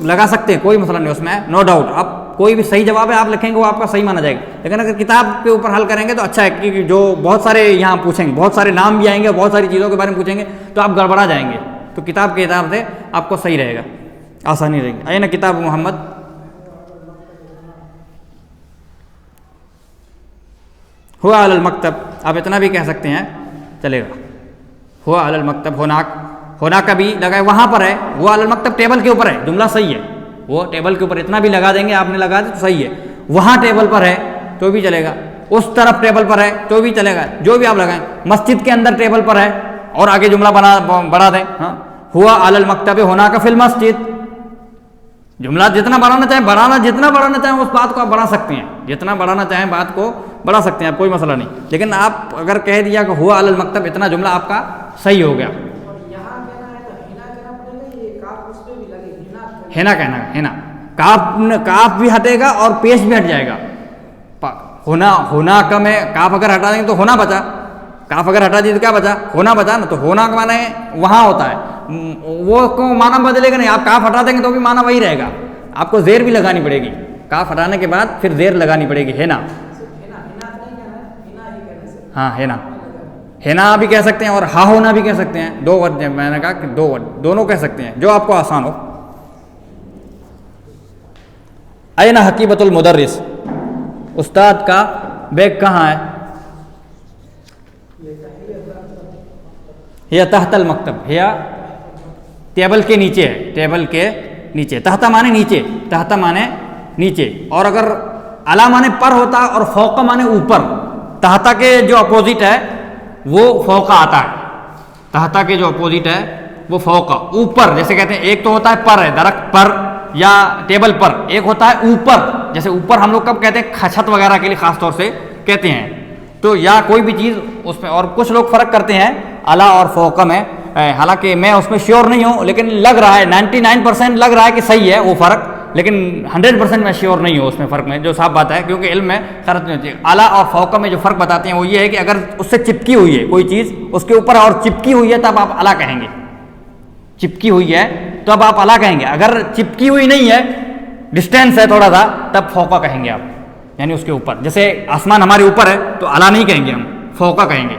لگا سکتے ہیں، کوئی مسئلہ نہیں اس میں، نو ڈاؤٹ. آپ کوئی بھی صحیح جواب ہے آپ لکھیں گے وہ آپ کا صحیح مانا جائے گا. لیکن اگر کتاب کے اوپر حل کریں گے تو اچھا ہے، کہ جو بہت سارے یہاں پوچھیں گے، بہت سارے نام بھی آئیں گے، بہت ساری چیزوں کے بارے میں پوچھیں گے تو آپ گڑبڑا جائیں گے. تو کتاب کے حساب سے آپ کو صحیح رہے گا، آسانی رہے گی. این کتاب محمد، ہوا علی المکتب، آپ اتنا بھی کہہ سکتے ہیں چلے گا. ہوا علی المکتب، ہونا کا بھی لگا ہے وہاں پر ہے. ہوا علی المکتب ٹیبل کے اوپر ہے، جملہ صحیح ہے. وہ ٹیبل کے اوپر اتنا بھی لگا دیں گے، آپ نے لگا دیا تو صحیح ہے. وہاں ٹیبل پر ہے تو بھی چلے گا، اس طرف ٹیبل پر ہے تو بھی چلے گا، جو بھی آپ لگائیں. مسجد کے اندر ٹیبل پر ہے اور آگے جملہ بڑھا دیں. ہاں ہوا علی المکتب ہونا کا فی المسجد. جملہ جتنا بڑھانا چاہیں جتنا بڑھانا چاہیں اس بات کو آپ بڑھا سکتے ہیں، جتنا بڑھانا چاہیں بات کو بڑھا سکتے ہیں، کوئی مسئلہ نہیں. لیکن آپ اگر کہہ دیا کہ ہوا علی المکتب، اتنا جملہ آپ کا صحیح ہو گیا. ہینا کہنا ہے، ہینا کاف بھی ہٹے گا اور پیش بھی ہٹ جائے گا. ہونا کا میں کاف اگر ہٹا دیں گے تو ہونا بچا، کاف اگر ہٹا دیے تو کیا بچا؟ ہونا بچا نا. تو ہونا کا معنی وہاں ہوتا ہے، وہ کو معنی بدلے گا نہیں. آپ کاف ہٹا دیں گے تو بھی معنی وہی رہے گا. آپ کو زیر بھی لگانی پڑے گی، کاف ہٹانے کے بعد پھر زیر لگانی پڑے گی. ہینا، ہاں ہینا بھی کہہ سکتے ہیں اور ہا ہونا بھی کہہ سکتے ہیں. دو ورڈ میں نے کہا کہ دو ورڈ دونوں کہہ سکتے ہیں، جو آپ کو آسان ہو. این حقیبۃ المدرس، استاد کا بیگ کہاں ہے؟ یا تحت المکتب، یا ٹیبل کے نیچے ہے، ٹیبل کے نیچے. تحت مانے نیچے، تحت مانے نیچے. اور اگر اعلیٰ مانے پر ہوتا اور فوق مانے اوپر. تحت کے جو اپوزٹ ہے وہ فوق آتا ہے، تحت کے جو اپوزٹ ہے وہ فوق اوپر. جیسے کہتے ہیں ایک تو ہوتا ہے پر ہے، درخت پر یا ٹیبل پر. ایک ہوتا ہے اوپر، جیسے اوپر ہم لوگ کب کہتے ہیں؟ چھت وغیرہ کے لیے خاص طور سے کہتے ہیں. تو یا کوئی بھی چیز اس میں. اور کچھ لوگ فرق کرتے ہیں اعلیٰ اور فوق میں، حالانکہ میں اس میں شیور نہیں ہوں، لیکن لگ رہا ہے 99% لگ رہا ہے کہ صحیح ہے وہ فرق، لیکن 100% میں شیور نہیں ہوں اس میں فرق میں. جو صاحب بات ہے، کیونکہ علم میں فرق نہیں ہوتی. اعلیٰ اور فوق میں جو فرق بتاتے ہیں وہ یہ ہے کہ اگر اس سے چپکی ہوئی ہے کوئی چیز اس کے اوپر اور چپکی ہوئی ہے تب آپ اعلیٰ کہیں گے. چپکی ہوئی ہے تو اب آپ اعلیٰ کہیں گے. اگر چپکی ہوئی نہیں ہے، ڈسٹینس ہے تھوڑا سا، تب فوقہ کہیں گے آپ، یعنی اس کے اوپر. جیسے آسمان ہمارے اوپر ہے تو اعلیٰ نہیں کہیں گے، ہم فوقہ کہیں گے.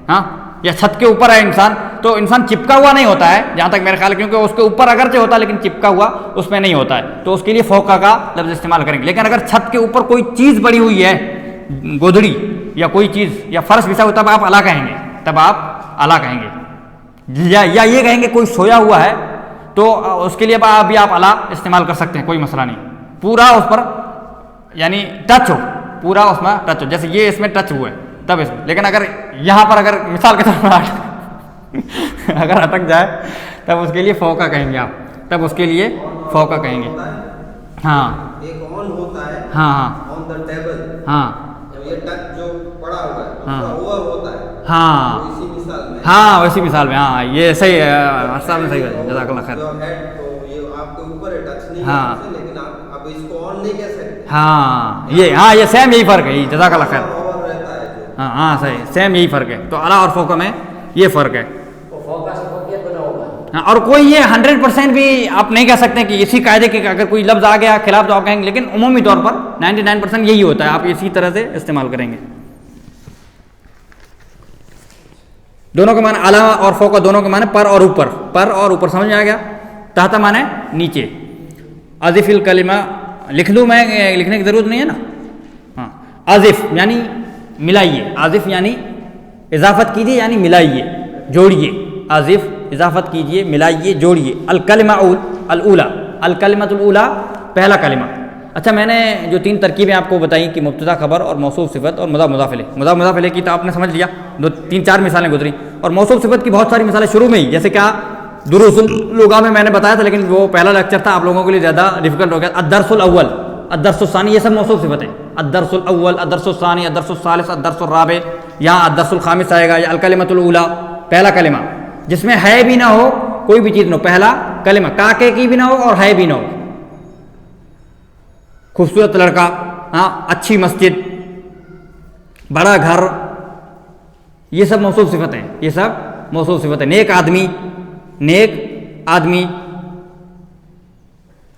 ہاں، یا چھت کے اوپر ہے انسان تو انسان چپکا ہوا نہیں ہوتا ہے جہاں تک میرے خیال، کیونکہ اس کے اوپر اگرچہ ہوتا ہے لیکن چپکا ہوا اس میں نہیں ہوتا ہے، تو اس کے لیے فوقہ کا لفظ استعمال کریں گے. لیکن اگر چھت کے اوپر کوئی چیز پڑی ہوئی ہے، گودڑی یا کوئی چیز یا فرش بچھا ہوا، تب آپ اعلیٰ کہیں گے، تب آپ اعلیٰ کہیں گے. یا یہ کہیں گے کوئی سویا ہوا ہے تو اس کے لیے بھی آپ اعلیٰ استعمال کر سکتے ہیں، کوئی مسئلہ نہیں. پورا اس پر یعنی ٹچ ہو، پورا اس میں ٹچ ہو، جیسے یہ اس میں ٹچ ہوا ہے تب اس میں. لیکن اگر یہاں پر اگر مثال کے طور پر اگر اٹک جائے تب اس کے لیے فوقہ کہیں گے آپ، تب اس کے لیے فوقہ کہیں گے. ہاں ایک آن ہوتا ہے، ہاں ہاں آن دا ٹیبل، ہاں یہ ٹچ جو پڑا ہوا ہے ہاں اوور ہوتا ہے. ہاں اسی مثال میں، ہاں ویسی مثال میں. ہاں یہ صحیح ہے، صاحب نے صحیح ہے، جزاک اللہ خیر. جو ہیڈ تو یہ آپ کے اوپر ہے، ٹچ نہیں ہاں. ہے، لیکن آپ اس کو آن نہیں کہہ سکتے. ہاں یہ سیم یہی فرق ہے، جزاک اللہ خیر. اوور رہتا ہے جو. ہاں صحیح، سیم یہی فرق ہے. تو اعلیٰ اور فوقہ میں یہ فرق ہے. اور کوئی یہ 100% بھی آپ نہیں کہہ سکتے کہ اسی قاعدے کے اگر کوئی لفظ آ گیا خلاف تو آپ کہیں گے، لیکن عمومی طور پر 99% یہی ہوتا ہے، آپ اسی طرح سے استعمال کریں گے. دونوں کے معنی اعلیٰ اور فوقہ، دونوں کے معنی پر اور اوپر. پر اور اوپر سمجھ میں آ گیا. تحت معنی نیچے. اضف الکلمہ لکھ لوں میں، لکھنے کی ضرورت نہیں ہے نا. ہاں، اضف یعنی ملائیے، اضف یعنی اضافت کیجیے یعنی ملائیے، جوڑیے. اضف اضافت کیجیے، ملائیے، جوڑیے. الکلمہ الاولی، الکلمۃ الاولی پہلا کلمہ. اچھا، میں نے جو 3 ترکیبیں آپ کو بتائیں کہ مبتدا خبر اور موصوف صفت اور مضاف مضاف الیہ. مضاف مضاف الیہ کی تو آپ نے سمجھ لیا، 3-4 مثالیں گزری. اور موصوف صفت کی بہت ساری مثالیں شروع میں ہی، جیسے کیا دروس اللغہ میں نے بتایا تھا، لیکن وہ پہلا لیکچر تھا، آپ لوگوں کے لیے زیادہ ڈیفیکلٹ ہو گیا. الدرس الاول، الدرس الثانی، یہ سب موصوف صفت ہیں. الدرس الاول، الدرس الثانی، الدرس الثالث، الدرس الرابع. یہاں الدرس الخامس آئے گا. یا الکلمۃ الاولی پہلا کلمہ، جس میں ہے بھی نہ ہو، کوئی بھی چیز نہ ہو، پہلا کلمہ. کاکے کی بھی نہ ہو اور ہے بھی نہ ہو. خوبصورت لڑکا، ہاں، اچھی مسجد، بڑا گھر، یہ سب موصوف صفت ہیں. یہ سب موصوف صفت ہیں. نیک آدمی، نیک آدمی،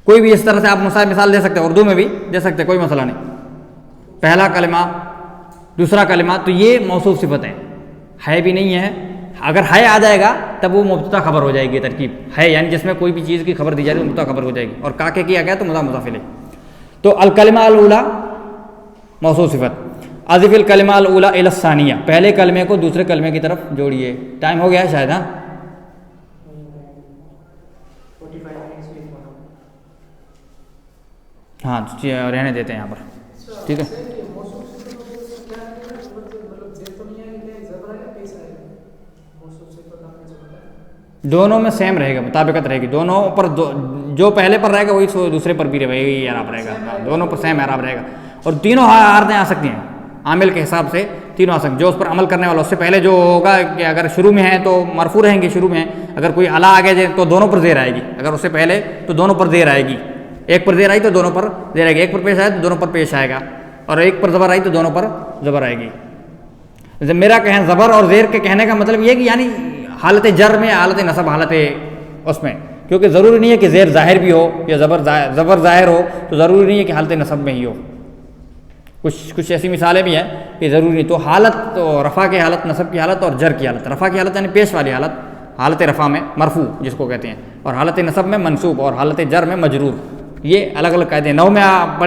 کوئی بھی اس طرح سے آپ مثال دے سکتے ہیں، اردو میں بھی دے سکتے ہیں، کوئی مسئلہ نہیں. پہلا کلمہ، دوسرا کلمہ، تو یہ موصوف صفت ہے. ہے بھی نہیں ہے، اگر ہے آ جائے گا تب وہ مبتدا خبر ہو جائے گی. ترکیب ہے یعنی جس میں کوئی بھی چیز کی خبر دی جائے گی مبتدا خبر ہو جائے گی. اور کاکے کی آ گیا تو مضاف مضاف الیہ. تو الکلمہ الاولی موصوف صفت. عزف الکلمہ الاولی الی الثانیہ، پہلے کلمے کو دوسرے کلمے کی طرف جوڑیے. ٹائم ہو گیا ہے شاید. ہاں رہنے دیتے ہیں یہاں پر. ٹھیک ہے. دونوں میں سیم رہے گا، مطابقت رہے گی. دونوں پر جو پہلے پر رہے گا وہی دوسرے پر بھی وہی اعراب رہے گا. دونوں پر سیم اعراب رہے گا. اور تینوں حالتیں آ سکتی ہیں عامل کے حساب سے، تینوں آ سکتے. جو اس پر عمل کرنے والا اس سے پہلے جو ہوگا کہ اگر شروع میں ہے تو مرفوع رہیں گے شروع میں. اگر کوئی اعلیٰ آگے جائے تو دونوں پر زیر آئے گی. اگر اس سے پہلے تو دونوں پر زیر آئے گی. ایک پر زیر آئی تو دونوں پر زیر آئے گی. ایک پر پیش آئے تو دونوں پر پیش آئے گا. اور ایک پر زبر آئی تو دونوں پر زبر آئے گی. میرا کہنا زبر اور زیر کے کہنے کا مطلب یہ کہ یعنی حالت جر میں، حالت نصب، حالت اس میں، کیونکہ ضروری نہیں ہے کہ زیر ظاہر بھی ہو یا زبر ظاہر ہو، تو ضروری نہیں ہے کہ حالت نصب میں ہی ہو. کچھ ایسی مثالیں بھی ہیں کہ ضروری نہیں. تو حالت تو رفع کی حالت، نصب کی حالت اور جر کی حالت. رفع کی حالت یعنی پیش والی حالت، حالت رفع میں مرفوع جس کو کہتے ہیں، اور حالت نصب میں منصوب، اور حالت جر میں مجرور. یہ الگ الگ قاعدے ہیں. نحو میں آپ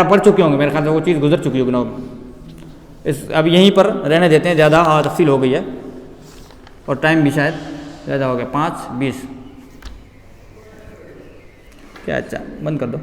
پڑھ چکے ہوں گے میرے خیال سے، وہ چیز گزر چکی ہوگی نحو میں. اب یہیں پر رہنے دیتے ہیں، زیادہ تفصیل ہو گئی ہے اور ٹائم بھی شاید زیادہ ہو گیا. 5:20 کیا؟ اچھا بند کر دو.